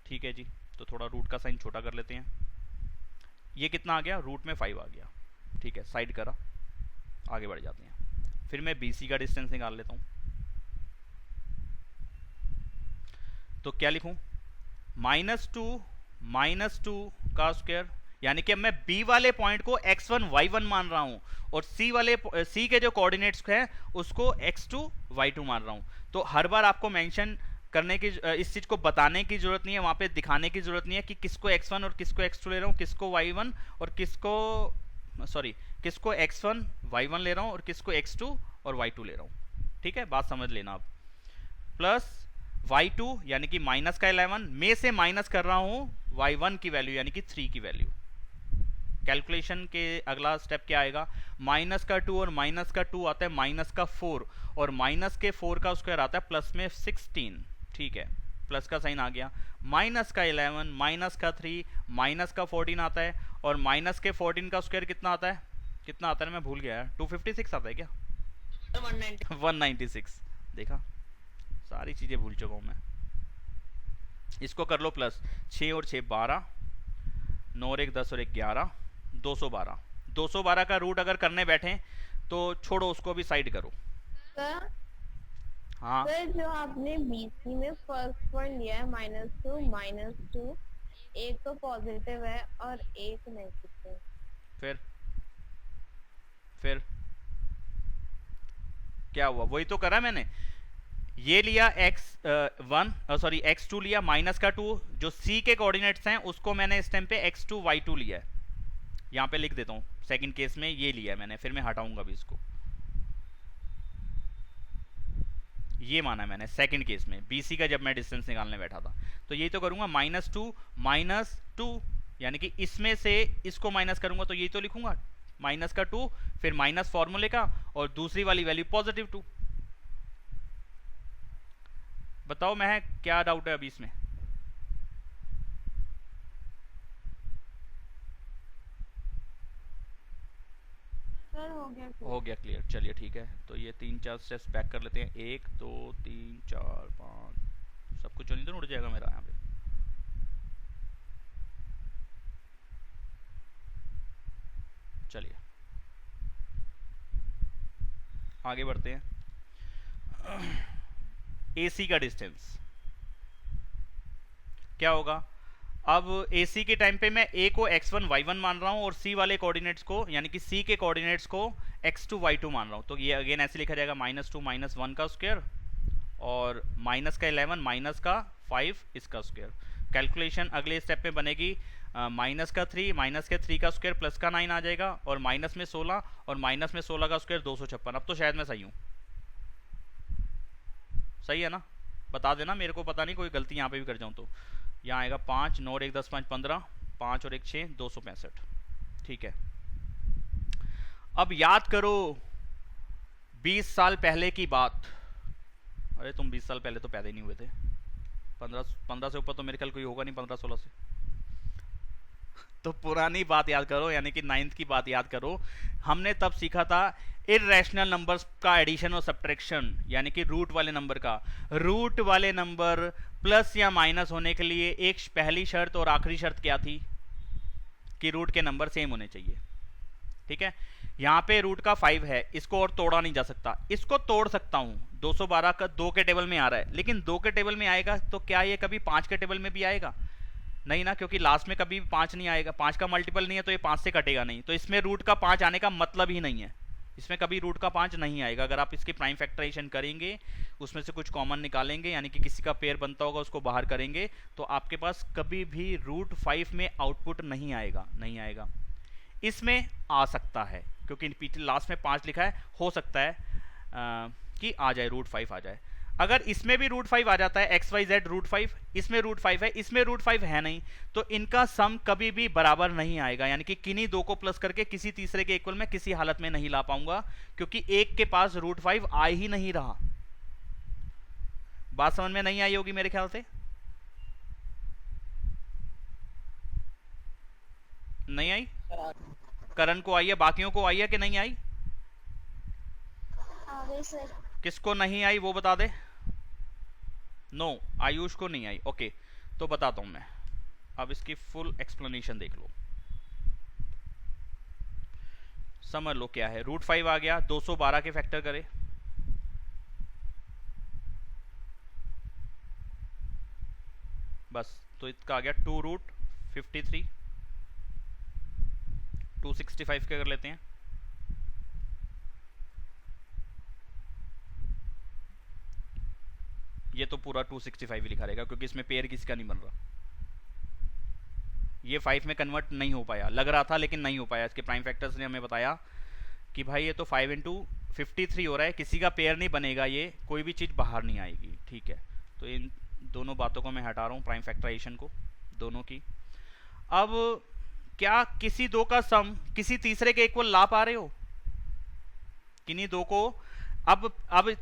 ठीक है जी, तो थोड़ा रूट का साइन छोटा कर लेते हैं। ये कितना आ गया, रूट में 5 आ गया। ठीक है, साइड करा, आगे बढ़ जाते हैं। फिर मैं BC का डिस्टेंस निकाल लेता हूं। तो क्या लिखूं, -2 का स्क्वायर, यानी कि अब मैं B वाले पॉइंट को x1 y1 मान रहा हूं, और C के जो कोऑर्डिनेट्स हैं उसको x2 y2 मान रहा हूं। तो हर बार आपको मेंशन करने की, इस चीज को बताने की जरूरत नहीं है, वहां पे दिखाने की जरूरत नहीं है कि किसको x1 और किसको x2 ले रहा हूं, किसको y1 और किसको x1 y1 ले रहा हूं और किसको x2 और y2 ले रहा हूं। ठीक है, बात समझ लेना आप। प्लस y2 यानी कि माइनस का 11 में से माइनस कर रहा हूं y1 की वैल्यू यानी कि 3 की वैल्यू। कैलकुलेशन के अगला स्टेप क्या आएगा, माइनस का 2 और माइनस का 2 आता है माइनस का 4, और माइनस के 4 का स्क्वायर आता है प्लस में 16। ठीक है, प्लस का साइन आ गया, माइनस का 11, माइनस का 3, माइनस का 14 आता है, और माइनस के 14 का स्क्वायर कितना आता है, मैं भूल गया यार, 256 आता है क्या, 196। देखा, सारी चीजें भूल चुका हूं मैं। इसको कर लो प्लस, 6 और 6 12, 9 और 1 10 और 1 11, 212। 212 का रूट अगर करने बैठे तो छोड़ो, उसको भी साइड करो। सर हाँ सर, जो आपने BC में फर्स्ट पॉइंट लिया है -2 -2, एक तो पॉजिटिव है और एक नेगेटिव। फिर क्या हुआ? वही तो करा मैंने। ये लिया x1 x2 लिया माइनस का 2, जो c के कोऑर्डिनेट्स हैं उसको मैंने इस टाइम पे x2 y2 लिया है। यहाँ पे लिख देता हूँ सेकंड केस में ये लिया है मैंने, फिर मैं हटाऊंगा भी इसको। ये माना है मैंने सेकंड केस में bc का, जब मैं डिस्टेंस निकालने बैठा था। तो यही तो करूंगा, -2 यानी कि इसमें से इसको माइनस करूंगा तो यही तो लिखूंगा, माइनस का 2 फिर माइनस फॉर्मूले का और दूसरी वाली वैल्यू +2। बताओ मैं क्या डाउट है अभी इसमें? सर हो गया क्लियर। चलिए ठीक है, तो ये 3-4 स्टेप्स बैक कर लेते हैं। 1 2 3 4 5, सब कुछ तो उड़ जाएगा मेरा यहाँ पे। चलिए आगे बढ़ते हैं। AC का डिस्टेंस क्या होगा? अब AC के टाइम पे मैं A को x1 y1 मान रहा हूँ और C वाले कोऑर्डिनेट्स को, यानी कि C के कोऑर्डिनेट्स को x2 y2 मान रहा हूँ। तो ये अगेन ऐसे लिखा जाएगा -2 -1 का स्क्वायर और माइनस का 11 माइनस का 5 इसका स्क्वायर। कैलकुलेशन अगले स्टेप में बनेगी माइनस का 3 माइनस के 3 का स्क्वायर प्लस का 9 आ जाएगा और माइनस में 16 और माइनस में 16 का स्क्वायर 256। अब तो शायद मैं सही हूँ, सही है ना? बता देना मेरे को, पता नहीं कोई गलती यहाँ पे भी कर जाऊँ तो। यहाँ आएगा 5 9 और 1 10 5 15, 5 और 1 6 265। ठीक है, अब याद करो 20 साल पहले की बात। अरे तुम 20 साल पहले तो पैदा ही नहीं हुए थे। 15 से ऊपर तो मेरे ख्याल कोई होगा नहीं, 15-16 से। तो पुरानी बात याद करो, यानी कि 9th की बात याद करो। हमने तब सीखा था इर्रेशनल नंबर्स का एडिशन और सब्ट्रैक्शन, यानी कि रूट वाले नंबर का। रूट वाले नंबर प्लस या माइनस होने के लिए एक पहली शर्त और आखिरी शर्त क्या थी? कि रूट के नंबर सेम होने चाहिए। ठीक है, यहाँ पे रूट का 5 है, इसको और तोड़ा नहीं जा सकता। इसको तोड़ सकता हूँ, 212 का 2 के टेबल में आ रहा है, लेकिन 2 के टेबल में आएगा तो क्या ये कभी 5 के टेबल में भी आएगा? नहीं ना, क्योंकि लास्ट में कभी 5 नहीं आएगा, 5 का मल्टीपल नहीं है तो ये 5 से कटेगा नहीं। तो इसमें रूट का 5 आने का मतलब ही नहीं है, इसमें कभी रूट का 5 नहीं आएगा। अगर आप इसकी प्राइम फैक्टराइजेशन करेंगे, उसमें से कुछ कॉमन निकालेंगे, यानी कि किसी का पेयर बनता होगा उसको बाहर करेंगे, तो आपके पास कभी भी रूट 5 में आउटपुट नहीं आएगा, नहीं आएगा। इसमें आ सकता है क्योंकि पीछे लास्ट में 5 लिखा है, हो सकता है कि आ जाए, रूट 5 आ जाए। अगर इसमें भी रूट 5 आ जाता है, एक्स वाई जेड रूट 5, इसमें रूट 5 है, इसमें रूट 5 है नहीं, तो इनका सम कभी भी बराबर नहीं आएगा। यानी कि किन्हीं दो को प्लस करके किसी तीसरे के इक्वल में किसी हालत में नहीं ला पाऊंगा, क्योंकि एक के पास रूट 5 आ ही नहीं रहा। बात समझ में नहीं आई होगी मेरे ख्याल से। नहीं आई? करण को आई है, बाकियों को आई है कि नहीं आई? आ गई सर। किसको नहीं आई वो बता दे। नो, आयुष को नहीं आई। ओके, तो बताता हूं मैं। अब इसकी फुल एक्सप्लेनेशन देख लो, समझ लो क्या है। रूट 5 आ गया, 212 के फैक्टर करे, बस। तो इसका आ गया 2 रूट 53, 265 के कर लेते हैं। ये तो पूरा 265 ही लिखा रहेगा क्योंकि इसमें पेयर किसी का नहीं बन रहा। ये 5 में कन्वर्ट नहीं हो पाया, लग रहा था लेकिन नहीं हो पाया। इसके प्राइम फैक्टर्स ने हमें बताया कि भाई ये तो 5 इंटू 53 हो रहा है, किसी का पेयर नहीं बनेगा, ये कोई भी चीज़ बाहर नहीं आएगी। ठीक है, तो इन दोनों बातों को मैं हटा रहा हूँ, प्राइम फैक्टराइजेशन को दोनों की। अब क्या किसी दो का सम किसी तीसरे के इक्वल ला पा रहे हो? किन्हीं दो को अब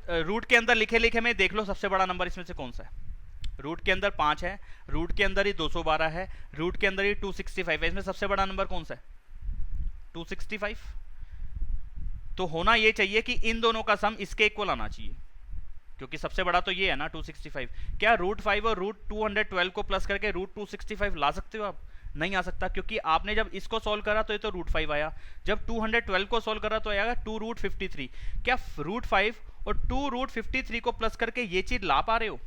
रूट के अंदर लिखे लिखे में देख लो सबसे बड़ा नंबर इसमें से कौन सा है। रूट के अंदर 5 है, रूट के अंदर ही 212 है, रूट के अंदर ही 265 है, इसमें सबसे बड़ा नंबर कौन सा है? 265। तो होना ये चाहिए कि इन दोनों का सम इसके इक्वल आना चाहिए, क्योंकि सबसे बड़ा तो ये है ना 265। क्या रूट 5 और रूट 212 को प्लस करके रूट 265 ला सकते हो आप? नहीं आ सकता, क्योंकि आपने जब इसको सॉल्व करा तो ये तो रूट 5 आया, जब 212 को सॉल्व करा तो आएगा 2 रूट 53। क्या रूट 5 और 2 रूट 53 को प्लस करके ये चीज ला पा रहे हो?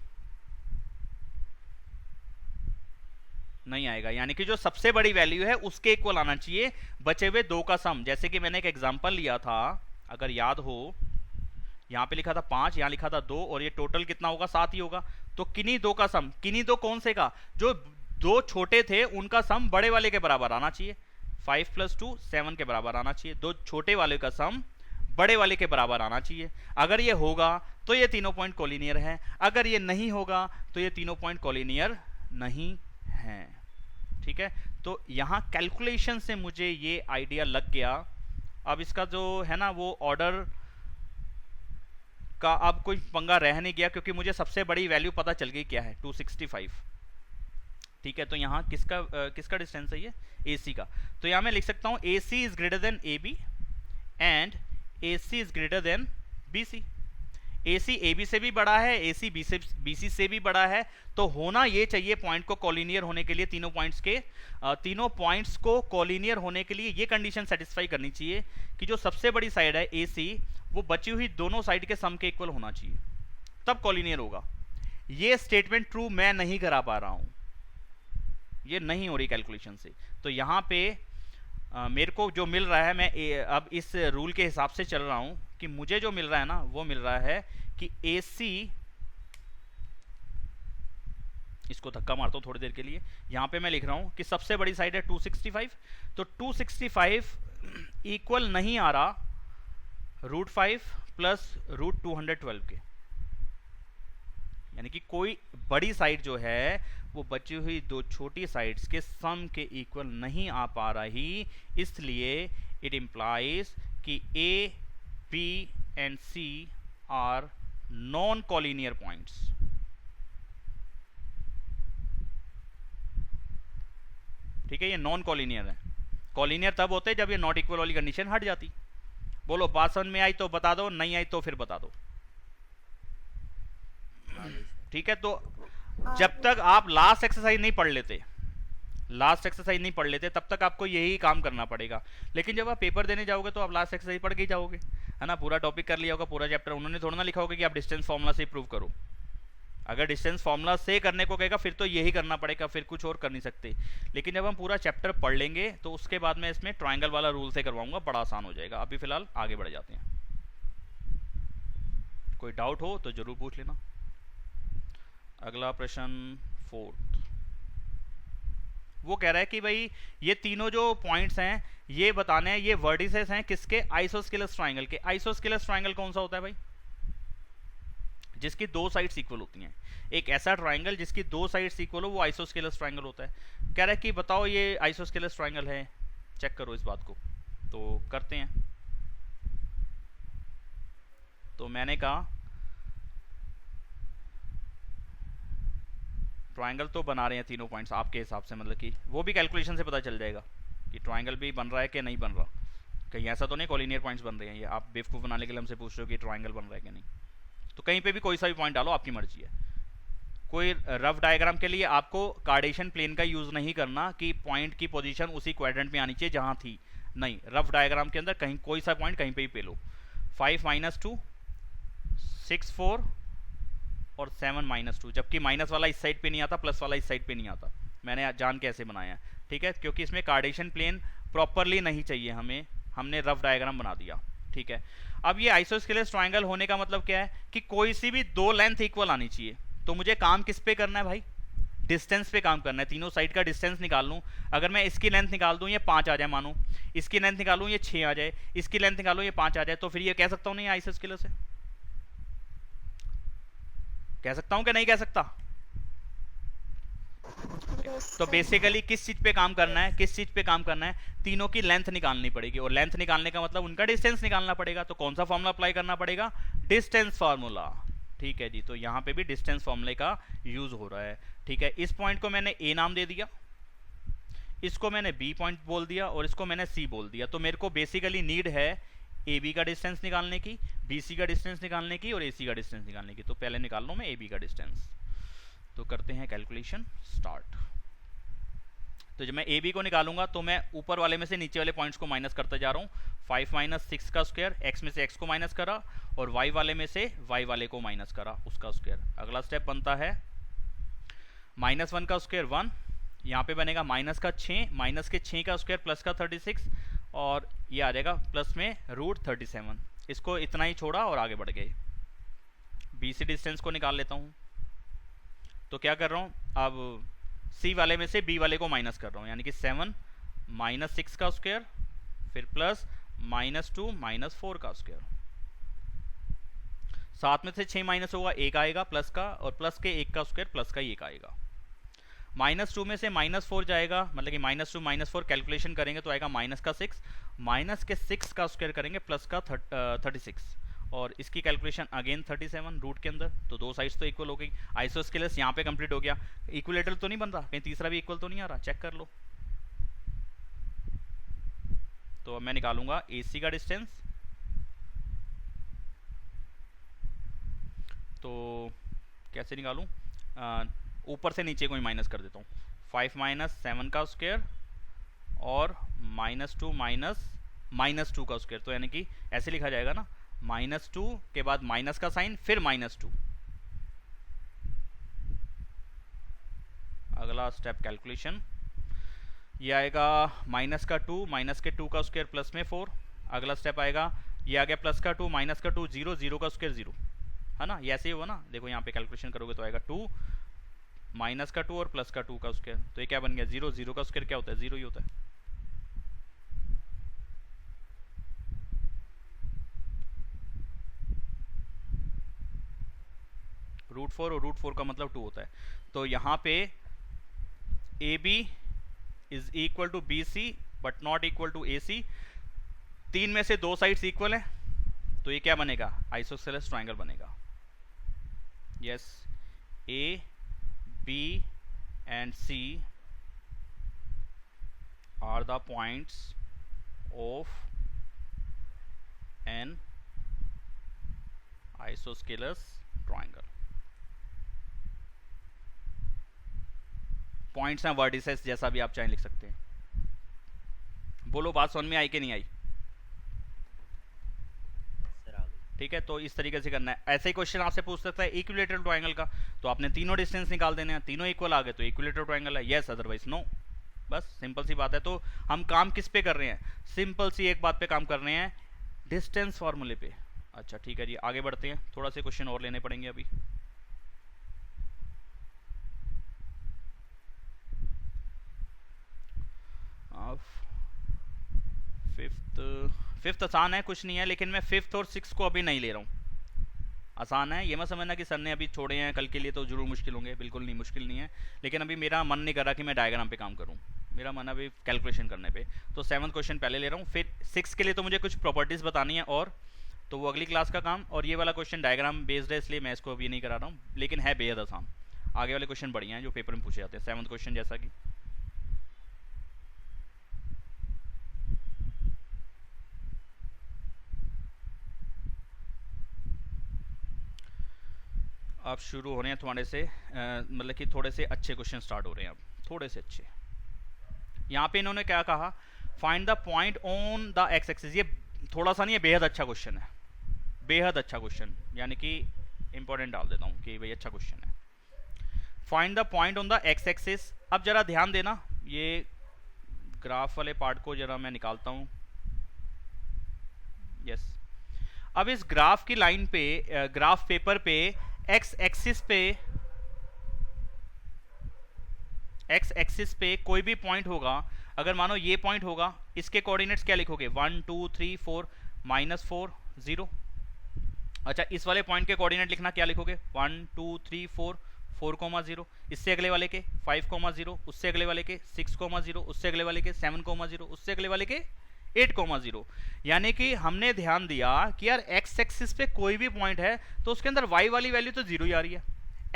नहीं आएगा, यानी कि जो सबसे बड़ी वैल्यू है उसके इक्वल आना चाहिए बचे हुए दो का सम। जैसे कि मैंने एक एग्जांपल लिया था, अगर याद हो, यहाँ पे लिखा था 5, यहाँ लिखा था 2, और ये टोटल कितना होगा, 7 ही होगा। तो किन्हीं दो का सम, किन्हीं दो कौन से का, जो दो छोटे थे उनका सम बड़े वाले के बराबर आना चाहिए। 5 + 2 7 के बराबर आना चाहिए। दो छोटे वाले का सम बड़े वाले के बराबर आना चाहिए। अगर ये होगा तो ये तीनों पॉइंट कोलिनियर है, अगर ये नहीं होगा तो ये तीनों पॉइंट कोलिनियर नहीं है। ठीक है, तो यहाँ कैलकुलेशन से मुझे ये आइडिया लग गया। अब इसका जो है ना वो ऑर्डर का अब कोई पंगा रह नहीं गया, क्योंकि मुझे सबसे बड़ी वैल्यू पता चल गई क्या है, 265। ठीक है, तो यहाँ किसका डिस्टेंस है, ये AC का। तो यहाँ मैं लिख सकता हूँ AC is greater than AB and AC is greater than BC। AC AB से भी बड़ा है, AC BC से भी बड़ा है। तो होना ये चाहिए पॉइंट को कॉलिनियर होने के लिए, तीनों पॉइंट्स को कॉलिनियर होने के लिए ये कंडीशन सेटिस्फाई करनी चाहिए कि जो सबसे बड़ी साइड है AC वो बची हुई दोनों साइड के सम के इक्वल होना चाहिए, तब कॉलिनियर होगा। ये स्टेटमेंट ट्रू मैं नहीं करा पा रहा हूं, ये नहीं हो रही कैलकुलेशन से। तो यहाँ पे मेरे को जो मिल रहा है, मैं अब इस रूल के हिसाब से चल रहा हूं कि मुझे जो मिल रहा है ना वो मिल रहा है कि AC, इसको धक्का मारता हूं थोड़ी देर के लिए। यहां पे मैं लिख रहा हूं कि सबसे बड़ी साइड है 265, तो 265 इक्वल नहीं आ रहा √5 + √212 के, यानी कि कोई बड़ी साइड जो है वो बची हुई दो छोटी साइड्स के सम के इक्वल नहीं आ पा रही। इसलिए इट इंप्लाइज कि A, B and C are non collinear points. ठीक है, ये नॉन कॉलिनियर है। कॉलिनियर तब होते जब ये नॉट इक्वल वाली कंडीशन हट जाती। बोलो, बात समझ में आई तो बता दो, नहीं आई तो फिर बता दो। ठीक है, तो जब तक आप लास्ट एक्सरसाइज नहीं पढ़ लेते, तब तक आपको यही काम करना पड़ेगा। लेकिन जब आप पेपर देने जाओगे तो आप लास्ट एक्सरसाइज पढ़ के ही जाओगे, है ना। पूरा टॉपिक कर लिया होगा, पूरा चैप्टर। उन्होंने थोड़ा ना लिखा होगा कि आप डिस्टेंस फॉर्मूला से प्रूव करो। अगर डिस्टेंस फॉर्मूला से करने को कहेगा फिर तो यही करना पड़ेगा, फिर कुछ और कर नहीं सकते। लेकिन जब हम पूरा चैप्टर पढ़ लेंगे तो उसके बाद मैं इसमें ट्राइंगल वाला रूल से करवाऊंगा, बड़ा आसान हो जाएगा। अभी फिलहाल आगे बढ़ जाते हैं। कोई डाउट हो तो जरूर पूछ लेना। अगला प्रश्न 4th, वो कह रहा है कि भाई ये तीनों जो पॉइंट्स हैं ये बताने हैं, ये वर्टिसेस हैं किसके, आइसोस्केलस ट्राइंगल के। आइसोस्केलस ट्राइंगल कौन सा होता है भाई, जिसकी दो साइड्स इक्वल होती हैं। एक ऐसा ट्राइंगल जिसकी दो साइड्स इक्वल हो वो आइसोस्केलस ट्राइंगल होता है। कह रहा है कि बताओ ये आइसोस्केलस ट्राइंगल है, चेक करो इस बात को। तो करते हैं। तो मैंने कहा ट्राइंगल तो बना रहे हैं तीनों पॉइंट्स आपके हिसाब से, मतलब कि वो भी कैलकुलेशन से पता चल जाएगा कि ट्राइंगल भी बन रहा है कि नहीं बन रहा। कहीं ऐसा तो नहीं कॉलिनियर पॉइंट्स बन रहे हैं, ये आप बेवकूफ़ बनाने के लिए हमसे पूछ रहे हो कि ट्राइंगल बन रहा है कि नहीं। तो कहीं पे भी कोई सा भी पॉइंट डालो, आपकी मर्जी है। कोई रफ डायग्राम के लिए आपको कार्टेशियन प्लेन का यूज़ नहीं करना कि पॉइंट की पोजीशन उसी क्वाड्रेंट में आनी चाहिए जहाँ थी, नहीं। रफ डायग्राम के अंदर कहीं कोई सा पॉइंट कहीं पे भी पे लो। 5 - 2 6 4 और 7 - 2, जबकि माइनस वाला इस साइड पे नहीं आता, प्लस वाला इस साइड पे नहीं आता। मैंने जान के ऐसे बनाया है, ठीक है, क्योंकि इसमें कार्टेशियन प्लेन प्रॉपरली नहीं चाहिए हमें, हमने रफ डायग्राम बना दिया। ठीक है, अब ये आइसोस्केलस ट्राइंगल होने का मतलब क्या है कि कोई सी भी दो लेंथ इक्वल आनी चाहिए। तो मुझे काम किस पे करना है भाई, डिस्टेंस पे काम करना है। तीनों साइड का डिस्टेंस निकाल लूँ। अगर मैं इसकी लेंथ निकाल दूँ ये 5 आ जाए, मानो इसकी लेंथ निकालूँ ये 6 आ जाए, इसकी लेंथ निकालूँ ये 5 आ जाए, तो फिर ये कह सकता हूँ नहीं आइसोस्केलस है। कह सकता हूं कि नहीं कह सकता। तो बेसिकली किस चीज पे काम करना है, किस चीज पे काम करना है, तीनों की लेंथ निकालनी पड़ेगी। और लेंथ निकालने का मतलब उनका डिस्टेंस निकालना पड़ेगा। तो कौन सा फॉर्मूला अप्लाई करना पड़ेगा, डिस्टेंस फार्मूला। ठीक है जी, तो यहां पे भी डिस्टेंस फॉर्मूले का यूज हो रहा है। ठीक है, इस पॉइंट को मैंने ए नाम दे दिया, इसको मैंने बी पॉइंट बोल दिया और इसको मैंने सी बोल दिया। तो मेरे को बेसिकली नीड है ए बी का डिस्टेंस निकालने की, बी सी का डिस्टेंस निकालने की और ए सी का डिस्टेंस निकालने की। तो पहले निकाल लो मैं ए बी का डिस्टेंस। तो करते हैं कैलकुलेशन स्टार्ट। तो जब मैं ए बी को निकालूंगा तो मैं ऊपर वाले में से नीचे वाले पॉइंट्स को माइनस करते जा रहा हूँ। 5 - 6 का स्क्वायर, एक्स में से एक्स को माइनस करा और वाई वाले में से वाई वाले को माइनस करा, उसका स्क्वायर। अगला स्टेप बनता है -1 का स्क्वायर 1, यहाँ पे बनेगा माइनस का 6, माइनस के 6 का स्क्वायर प्लस का 36, और ये आ जाएगा प्लस में √37। इसको इतना ही छोड़ा और आगे बढ़ गए। बी से डिस्टेंस को निकाल लेता हूँ। तो क्या कर रहा हूँ, अब सी वाले में से बी वाले को माइनस कर रहा हूँ, यानी कि 7 माइनस 6 का स्क्वायर फिर प्लस -2 -4 का स्क्वायर। 7 में से 6 माइनस होगा 1 आएगा प्लस का, और प्लस के 1 का स्क्वायर प्लस का 1 आएगा। -2 में से -4 जाएगा, मतलब कि -2 -4 कैलकुलेशन करेंगे तो आएगा माइनस का 6, माइनस के 6 का स्क्वायर करेंगे प्लस का 36, और इसकी कैलकुलेशन अगेन 37 रूट के अंदर। तो दो साइड्स तो इक्वल हो गई। आइसोस्केलस यहाँ पे कंप्लीट हो गया। इक्विलेटरल तो नहीं बन रहा, कहीं तीसरा भी इक्वल तो नहीं आ रहा, चेक कर लो। तो अब मैं निकालूंगा AC का डिस्टेंस। तो कैसे निकालूं, ऊपर से नीचे को ही माइनस कर देता हूँ। 5 माइनस 7 का स्क्वायर और -2 -2 का स्क्वायर, तो यानी कि ऐसे लिखा जाएगा ना, -2 के बाद माइनस का साइन फिर -2। अगला स्टेप कैलकुलेशन, ये आएगा माइनस का 2, माइनस के 2 का स्क्वायर प्लस में 4। अगला स्टेप आएगा, ये आ गया प्लस का 2 माइनस का 2 0, 0 का स्क्वायर 0, है ना, ये ऐसे ही हुआ ना। देखो यहाँ पे कैलकुलेशन करोगे तो आएगा 2 माइनस का 2 और प्लस का 2 का स्क्वायर, तो ये क्या बन गया 0, 0 का स्क्वायर क्या होता है, 0 ही होता है। √4 और √4 का मतलब 2 होता है। तो यहाँ पे AB is equal to BC but not equal to AC। 3 में से 2 साइड्स इक्वल है, तो ये क्या बनेगा, आइसोसेलेस ट्रायंगल बनेगा। Yes, A, B and C are the points of an isosceles triangle. Points हैं वर्टिसेस, जैसा भी आप चाहें लिख सकते हैं। बोलो बात समझ में आई कि नहीं आई? ठीक है, तो इस तरीके से करना है। ऐसे ही क्वेश्चन आपसे पूछ सकता है इक्विलेटरल ट्रायंगल का, तो आपने तीनों डिस्टेंस निकाल देने हैं, तीनों इक्वल आ गए तो इक्विलेटरल ट्रायंगल है, यस अदरवाइज नो। बस सिंपल सी बात है। तो हम काम किस पे कर रहे हैं, सिंपल सी एक बात पे काम कर रहे हैं, डिस्टेंस फार्मूले पे। अच्छा ठीक है जी, आगे बढ़ते हैं, थोड़ा से क्वेश्चन और लेने पड़ेंगे अभी। फिफ्थ आसान है, कुछ नहीं है, लेकिन मैं 5th और 6th को अभी नहीं ले रहा हूँ। आसान है, ये मत समझना कि सर ने अभी छोड़े हैं कल के लिए तो जरूर मुश्किल होंगे, बिल्कुल नहीं, मुश्किल नहीं है। लेकिन अभी मेरा मन नहीं कर रहा कि मैं डायग्राम पे काम करूँ, मेरा मन अभी कैलकुलेशन करने पे। तो 7th क्वेश्चन पहले ले रहा हूँ, फिर 6 के लिए तो मुझे कुछ प्रॉपर्टीज़ बतानी है, और तो वो अगली क्लास का काम। और ये वाला क्वेश्चन डायग्राम बेस्ड है, इसलिए मैं इसको अभी नहीं करा रहा हूँ, लेकिन है बेहद आसान। आगे वाले क्वेश्चन बढ़िया हैं जो पेपर में पूछे जाते हैं। 7th क्वेश्चन जैसा कि अब शुरू हो रहे हैं तुम्हारे से, मतलब कि थोड़े से अच्छे क्वेश्चन स्टार्ट हो रहे हैं अब, थोड़े से अच्छे। यहाँ पे इन्होंने क्या कहा, find the point on the x axis. ये थोड़ा सा नहीं, ये बेहद अच्छा क्वेश्चन है, बेहद अच्छा क्वेश्चन, यानी कि इंपॉर्टेंट डाल देता हूँ कि भाई अच्छा क्वेश्चन है। Find the point on the x axis. अब जरा ध्यान देना, ये ग्राफ वाले पार्ट को जरा मैं निकालता हूँ। यस, अब इस ग्राफ की लाइन पे, ग्राफ पेपर पे एक्स एक्सिस पे कोई भी पॉइंट होगा, अगर मानो ये पॉइंट होगा, इसके कोऑर्डिनेट्स क्या लिखोगे, 1 2 3 4 -4 0। अच्छा, इस वाले पॉइंट के कोऑर्डिनेट लिखना क्या लिखोगे, 1 2 3 4 4, 0। इससे अगले वाले के 5, 0, उससे अगले वाले के 6, 0, उससे अगले वाले के 7, 0, उससे अगले वाले के 8, 0। यानी कि हमने ध्यान दिया कि यार एक्स एक्सिस पे कोई भी पॉइंट है तो उसके अंदर वाई वाली वैल्यू तो 0 ही आ रही है।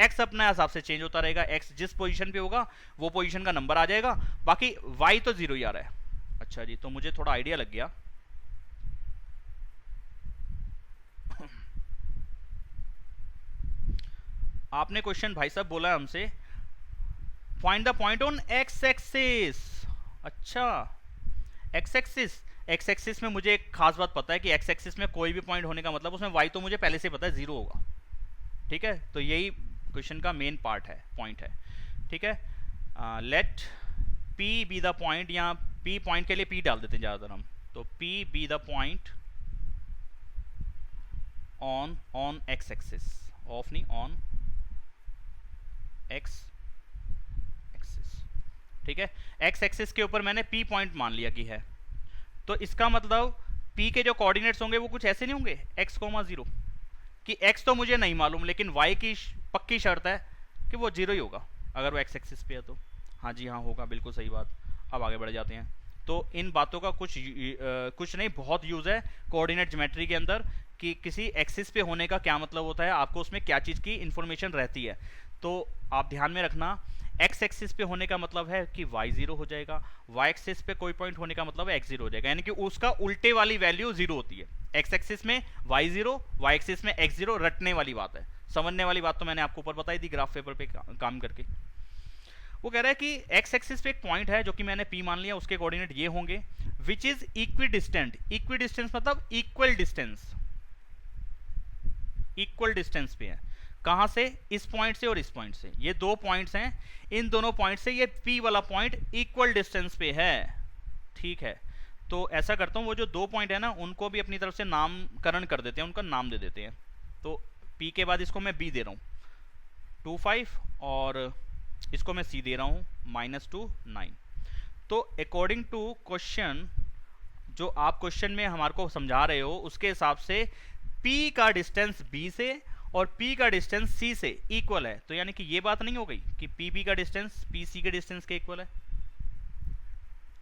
एक्स अपने हिसाब से चेंज होता रहेगा, एक्स जिस पोजीशन पे होगा वो पोजीशन का नंबर आ जाएगा, बाकी वाई तो 0 ही आ रहा है। अच्छा जी, तो मुझे थोड़ा आइडिया लग गया। आपने क्वेश्चन भाई साहब बोला हमसे, find the point on x axis. अच्छा, एक्स एक्सिस में मुझे एक खास बात पता है कि एक्स एक्सिस में कोई भी पॉइंट होने का मतलब उसमें वाई तो मुझे पहले से पता है 0 होगा। ठीक है, तो यही क्वेश्चन का मेन पार्ट है, पॉइंट है। ठीक है, let P be the point, यहाँ P पॉइंट के लिए P डाल देते हैं ज़्यादातर हम, तो P be the point on x axis, of नहीं, ऑन एक्स एक्सिस, ठीक है। एक्स एक्सिस के ऊपर मैंने P पॉइंट मान लिया कि है, तो इसका मतलब P के जो कोऑर्डिनेट्स होंगे वो कुछ ऐसे नहीं होंगे x, 0 कि x तो मुझे नहीं मालूम, लेकिन y की पक्की शर्त है कि वो 0 ही होगा अगर वो एक्स एक्सिस पे है तो। हाँ जी हाँ, होगा, बिल्कुल सही बात। अब आगे बढ़ जाते हैं। तो इन बातों का कुछ नहीं, बहुत यूज़ है कोऑर्डिनेट ज्योमेट्री के अंदर कि किसी एक्सिस पे होने का क्या मतलब होता है, आपको उसमें क्या चीज़ की इन्फॉर्मेशन रहती है। तो आप ध्यान में रखना, एक्स एक्सिस पे होने का मतलब है कि y 0 हो जाएगा, y एक्सिस पे कोई पॉइंट होने का मतलब है x 0 हो जाएगा, यानी कि उसका उल्टे वाली वैल्यू 0 होती है। एक्स एक्सिस में y 0, y एक्सिस में x 0, रटने वाली बात है, समझने वाली बात तो मैंने आपको ऊपर बताई थी ग्राफ पेपर पे काम करके। वो कह रहा है कि एक्स एक्सिस पे एक पॉइंट है जो कि मैंने P मान लिया, उसके कोऑर्डिनेट ये होंगे, विच इज इक्विडिस्टेंट। इक्विडिस्टेंस मतलब इक्वल डिस्टेंस, इक्वल डिस्टेंस पे है। कहां से? इस पॉइंट से और इस पॉइंट से। ये दो पॉइंट्स हैं, इन दोनों पॉइंट से ये P वाला पॉइंट इक्वल डिस्टेंस पे है, ठीक है। तो ऐसा करता हूं, वो जो दो पॉइंट है ना, उनको भी अपनी तरफ से नामकरण कर देते हैं, उनका नाम दे देते हैं। तो P के बाद इसको मैं B दे रहा हूं 2 5, और इसको मैं C दे रहा हूं -2 9। तो अकॉर्डिंग टू क्वेश्चन, जो आप क्वेश्चन में हमारे को समझा रहे हो, उसके हिसाब से P का डिस्टेंस B से और P का डिस्टेंस C से इक्वल है। तो यानी कि ये बात नहीं हो गई कि PB का डिस्टेंस PC के डिस्टेंस के इक्वल है।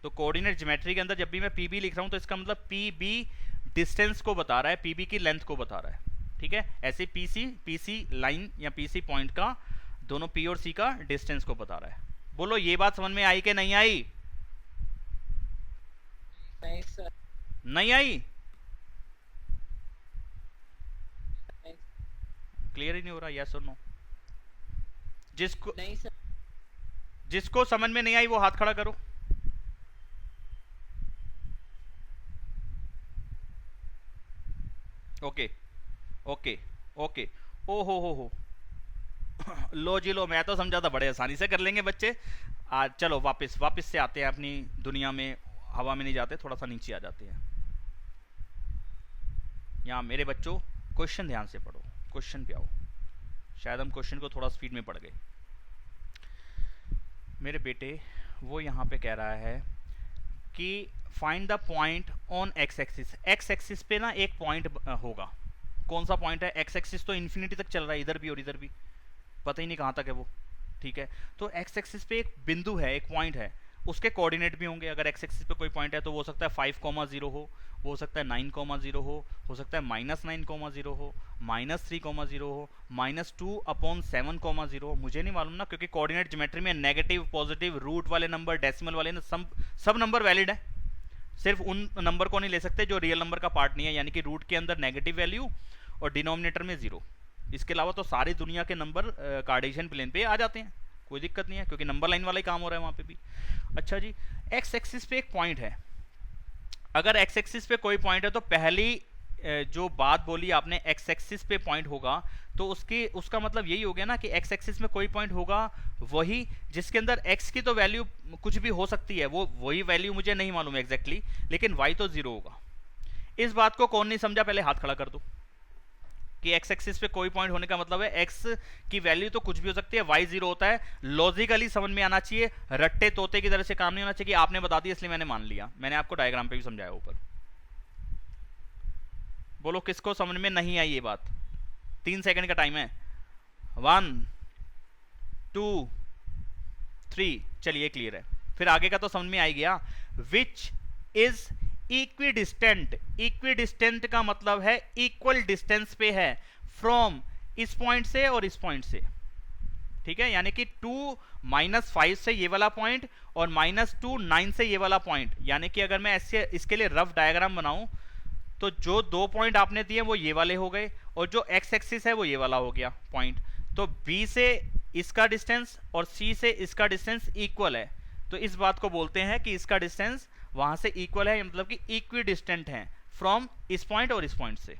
तो कोऑर्डिनेट ज्योमेट्री के अंदर जब भी मैं PB लिख रहा हूं तो इसका मतलब PB डिस्टेंस को बता रहा है, PB की लेंथ को बता रहा है, ठीक है। ऐसे PC लाइन या PC पॉइंट का, दोनों P और C का डिस्टेंस को बता रहा है। बोलो ये बात समझ में आई कि नहीं आई? नहीं सर। नहीं आई? क्लियर ही नहीं हो रहा, यस और नो? नहीं सर। जिसको समझ में नहीं आई वो हाथ खड़ा करो। ओके ओके ओके, ओ हो लो जी लो, मैं तो समझा था बड़े आसानी से कर लेंगे बच्चे। आज चलो वापस से आते हैं अपनी दुनिया में, हवा में नहीं जाते, थोड़ा सा नीचे आ जाते हैं। यहाँ मेरे बच्चों क्वेश्चन ध्यान से पढ़ो, क्वेश्चन पे आओ। शायद हम क्वेश्चन को थोड़ा स्पीड में पढ़ गए। मेरे बेटे वो यहाँ पे कह रहा है कि find the point on x axis. X axis पे ना एक पॉइंट होगा। कौन सा पॉइंट है? एक्स एक्सिस तो इन्फिनिटी तक चल रहा है, इधर भी और इधर भी, पता ही नहीं कहाँ तक है वो, ठीक है। तो एक्स एक्सिस पे एक बिंदु है, एक पॉइंट है, उसके कोऑर्डिनेट भी होंगे। अगर एक्स एक्सिस पे कोई पॉइंट है तो वो हो सकता है 5,0 हो, वो हो सकता है 9,0 हो सकता है -9,0 हो, -3,0 हो, -2/7,0 हो, मुझे नहीं मालूम ना, क्योंकि कोऑर्डिनेट ज्योमेट्री में नेगेटिव, पॉजिटिव, रूट वाले नंबर, डेसिमल वाले ना, सब नंबर वैलिड है। सिर्फ उन नंबर को नहीं ले सकते जो रियल नंबर का पार्ट नहीं है, यानी कि रूट के अंदर नेगेटिव वैल्यू और डिनोमिनेटर में 0। इसके अलावा तो सारी दुनिया के नंबर कार्टेशियन प्लेन पे आ जाते हैं, कोई दिक्कत नहीं है, क्योंकि नंबर लाइन वाला ही काम हो रहा है वहाँ पे भी। अच्छा जी, एक्स एक्सिस पे एक पॉइंट है। अगर एक्स एक्सिस पे कोई पॉइंट है तो पहली जो बात बोली आपने, एक्स एक्सिस पे पॉइंट होगा, तो उसका मतलब यही हो गया ना कि एक्स एक्सिस में कोई पॉइंट होगा वही जिसके अंदर एक्स की तो वैल्यू कुछ भी हो सकती है, वो वही वैल्यू मुझे नहीं मालूम एग्जैक्टली, लेकिन वाई तो 0 होगा। इस बात को कौन नहीं समझा? पहले हाथ खड़ा कर दो कि एक्स एक्सिस पे कोई पॉइंट होने का मतलब है एक्स की वैल्यू तो कुछ भी हो सकती है, वाई 0 होता है। लॉजिकली समझ में आना चाहिए, रट्टे तोते की तरह से काम नहीं होना चाहिए कि आपने बता दिया इसलिए मैंने मान लिया। मैंने आपको डायग्राम पे भी समझाया ऊपर। बोलो किसको समझ में नहीं आई ये बात? 3 सेकंड का टाइम है। 1 2 3, चलिए क्लियर है। फिर आगे का तो समझ में आ गया। Which is equidistant. इक्विडिस्टेंट का मतलब है इक्वल डिस्टेंस पे है फ्रॉम इस पॉइंट से और इस पॉइंट से, ठीक है। यानी कि 2 -5 से ये वाला पॉइंट और -2 9 से ये वाला पॉइंट। यानी कि अगर मैं ऐसे इसके लिए रफ डायग्राम बनाऊं तो जो दो पॉइंट आपने दिए वो ये वाले हो गए, और जो एक्स एक्सिस है वो ये वाला हो गया पॉइंट। तो B से इसका डिस्टेंस और C से इसका डिस्टेंस इक्वल है, तो इस बात को बोलते हैं कि इसका डिस्टेंस वहां से इक्वल है, मतलब कि इक्वी डिस्टेंट है फ्रॉम इस पॉइंट और इस पॉइंट से।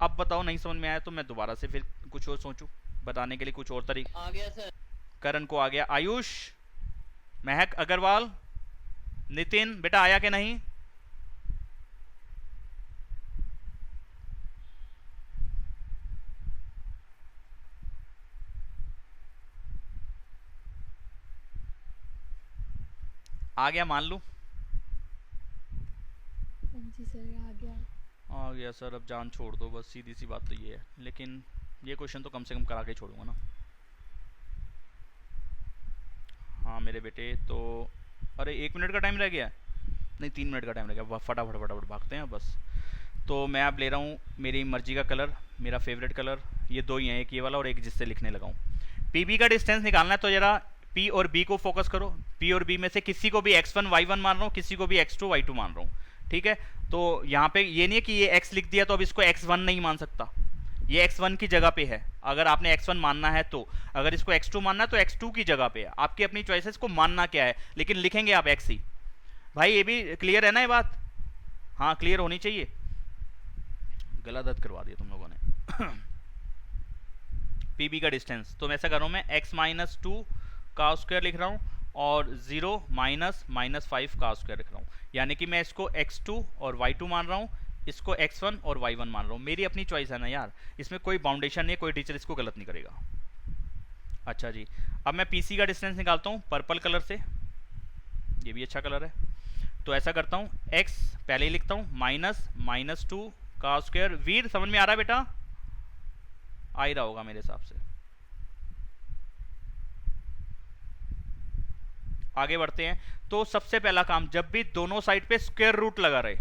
अब बताओ नहीं समझ में आया तो मैं दोबारा से फिर कुछ और सोचूं बताने के लिए, कुछ और तरीका। आ गया सर। करण को आ गया। आयुष, महक अग्रवाल, नितिन बेटा आया कि नहीं? आ गया मान लूं? जी सर आ गया सर। अब जान छोड़ दो बस, सीधी सी बात तो ये है। लेकिन ये क्वेश्चन तो कम से कम करा के छोड़ूंगा ना। हाँ मेरे बेटे, तो अरे 1 मिनट का टाइम रह गया, नहीं 3 मिनट का टाइम रह गया। फटाफट फटाफट भागते हैं बस। तो मैं अब ले रहा हूँ मेरी मर्जी का कलर, मेरा फेवरेट कलर। ये दो ही हैं, एक ये वाला और एक जिससे लिखने लगा हूँ। पी बी का डिस्टेंस निकालना है, तो जरा पी और बी को फोकस करो। पी और बी में से किसी को भी x1 y1 मान रहा हूँ, किसी को भी x2 y2 मान रहा हूँ, ठीक है। तो यहाँ पे ये नहीं है कि ये x लिख दिया तो अब इसको x1 नहीं मान सकता, ये x1 की जगह पे है। अगर आपने x1 मानना है तो, अगर इसको x2 मानना है तो x2 की जगह पे है। आपकी अपनी चॉइसेस को मानना क्या है, लेकिन लिखेंगे आप x ही। भाई ये भी क्लियर है ना ये बात? हाँ क्लियर होनी चाहिए। गला दर्द करवा दिया तुम लोगों ने। पीबी का डिस्टेंस, तो मैं ऐसा कर रहा हूँ, मैं x -2 का स्क्वायर लिख रहा हूँ और 0 -5 का स्क्वायर लिख रहा हूँ। यानी कि मैं इसको x2 और y2 मान रहा हूँ, इसको x1 और y1 मान रहा हूँ। मेरी अपनी चॉइस है ना यार, इसमें कोई बाउंडेशन नहीं, कोई टीचर इसको गलत नहीं करेगा। अच्छा जी, अब मैं पीसी का डिस्टेंस निकालता हूँ पर्पल कलर से, ये भी अच्छा कलर है। तो ऐसा करता हूँ, x पहले ही लिखता हूँ -2 का स्क्वायर। वीर समझ में आ रहा है बेटा? आ ही रहा होगा मेरे हिसाब से। आगे बढ़ते हैं। तो सबसे पहला काम, जब भी दोनों साइड पे स्क्वायर रूट लगा रहे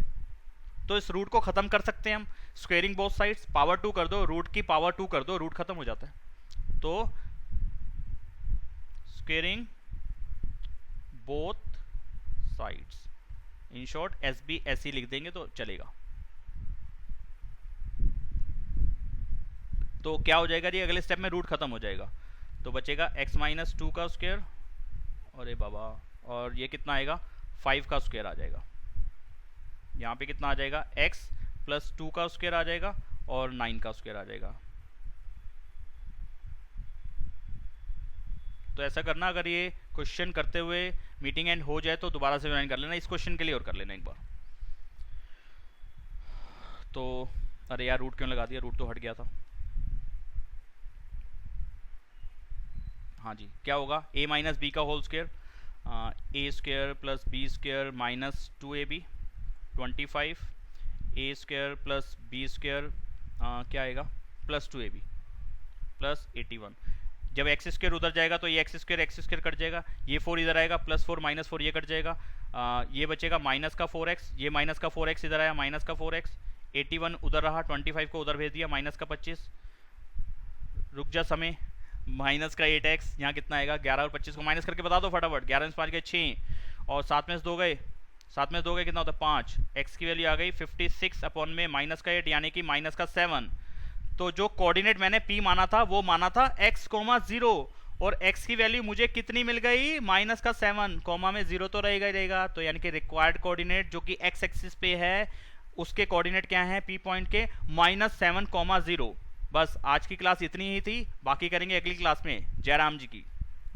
तो इस रूट को खत्म कर सकते हैं हम। स्क्वेयरिंग बोथ साइड्स, पावर 2 कर दो, रूट की पावर 2 कर दो, रूट खत्म हो जाता है। तो squaring both sides, in short SB SE लिख देंगे तो चलेगा। तो क्या हो जाएगा जी, अगले स्टेप में रूट खत्म हो जाएगा, तो बचेगा x -2 का स्क्वायर, अरे बाबा, और ये कितना आएगा 5 का स्क्वायर आ जाएगा। यहाँ पे कितना आ जाएगा, x + 2 का स्क्वायर आ जाएगा और 9 का स्क्वायर आ जाएगा। तो ऐसा करना, अगर ये क्वेश्चन करते हुए मीटिंग एंड हो जाए तो दोबारा से ज्वाइन कर लेना, इस क्वेश्चन के लिए और कर लेना एक बार। तो अरे यार रूट क्यों लगा दिया, रूट तो हट गया था। हाँ जी, क्या होगा, a - b का whole square, a² + b² - 2ab 25, a² + b² क्या आएगा +2ab + 81। जब x² उधर जाएगा तो ये x² कट जाएगा, ये 4 इधर आएगा, +4 -4 ये कट जाएगा, ये बचेगा -4x, ये -4x इधर आया, -4x, 81 उधर रहा, 25 को उधर भेज दिया, -25, रुक जा समय, -8x, यहाँ कितना आएगा, 11 और 25 को माइनस करके बता दो फटाफट। 11 में 5 गए 6 और 7 में से 2 गए, 7 में से 2 गए कितना होता है 5। x की वैल्यू आ गई 56 अपॉन में -8 यानी कि -7। तो जो कोऑर्डिनेट मैंने p माना था वो माना था x, 0 और x की वैल्यू मुझे कितनी मिल गई -7, कॉमा में 0 तो रहेगा ही रहेगा। तो यानी कि रिक्वायर्ड कोऑर्डिनेट जो कि x एक्सिस पे है उसके कोऑर्डिनेट क्या हैं p पॉइंट के, -7, 0। बस आज की क्लास इतनी ही थी, बाकी करेंगे अगली क्लास में। जयराम जी की।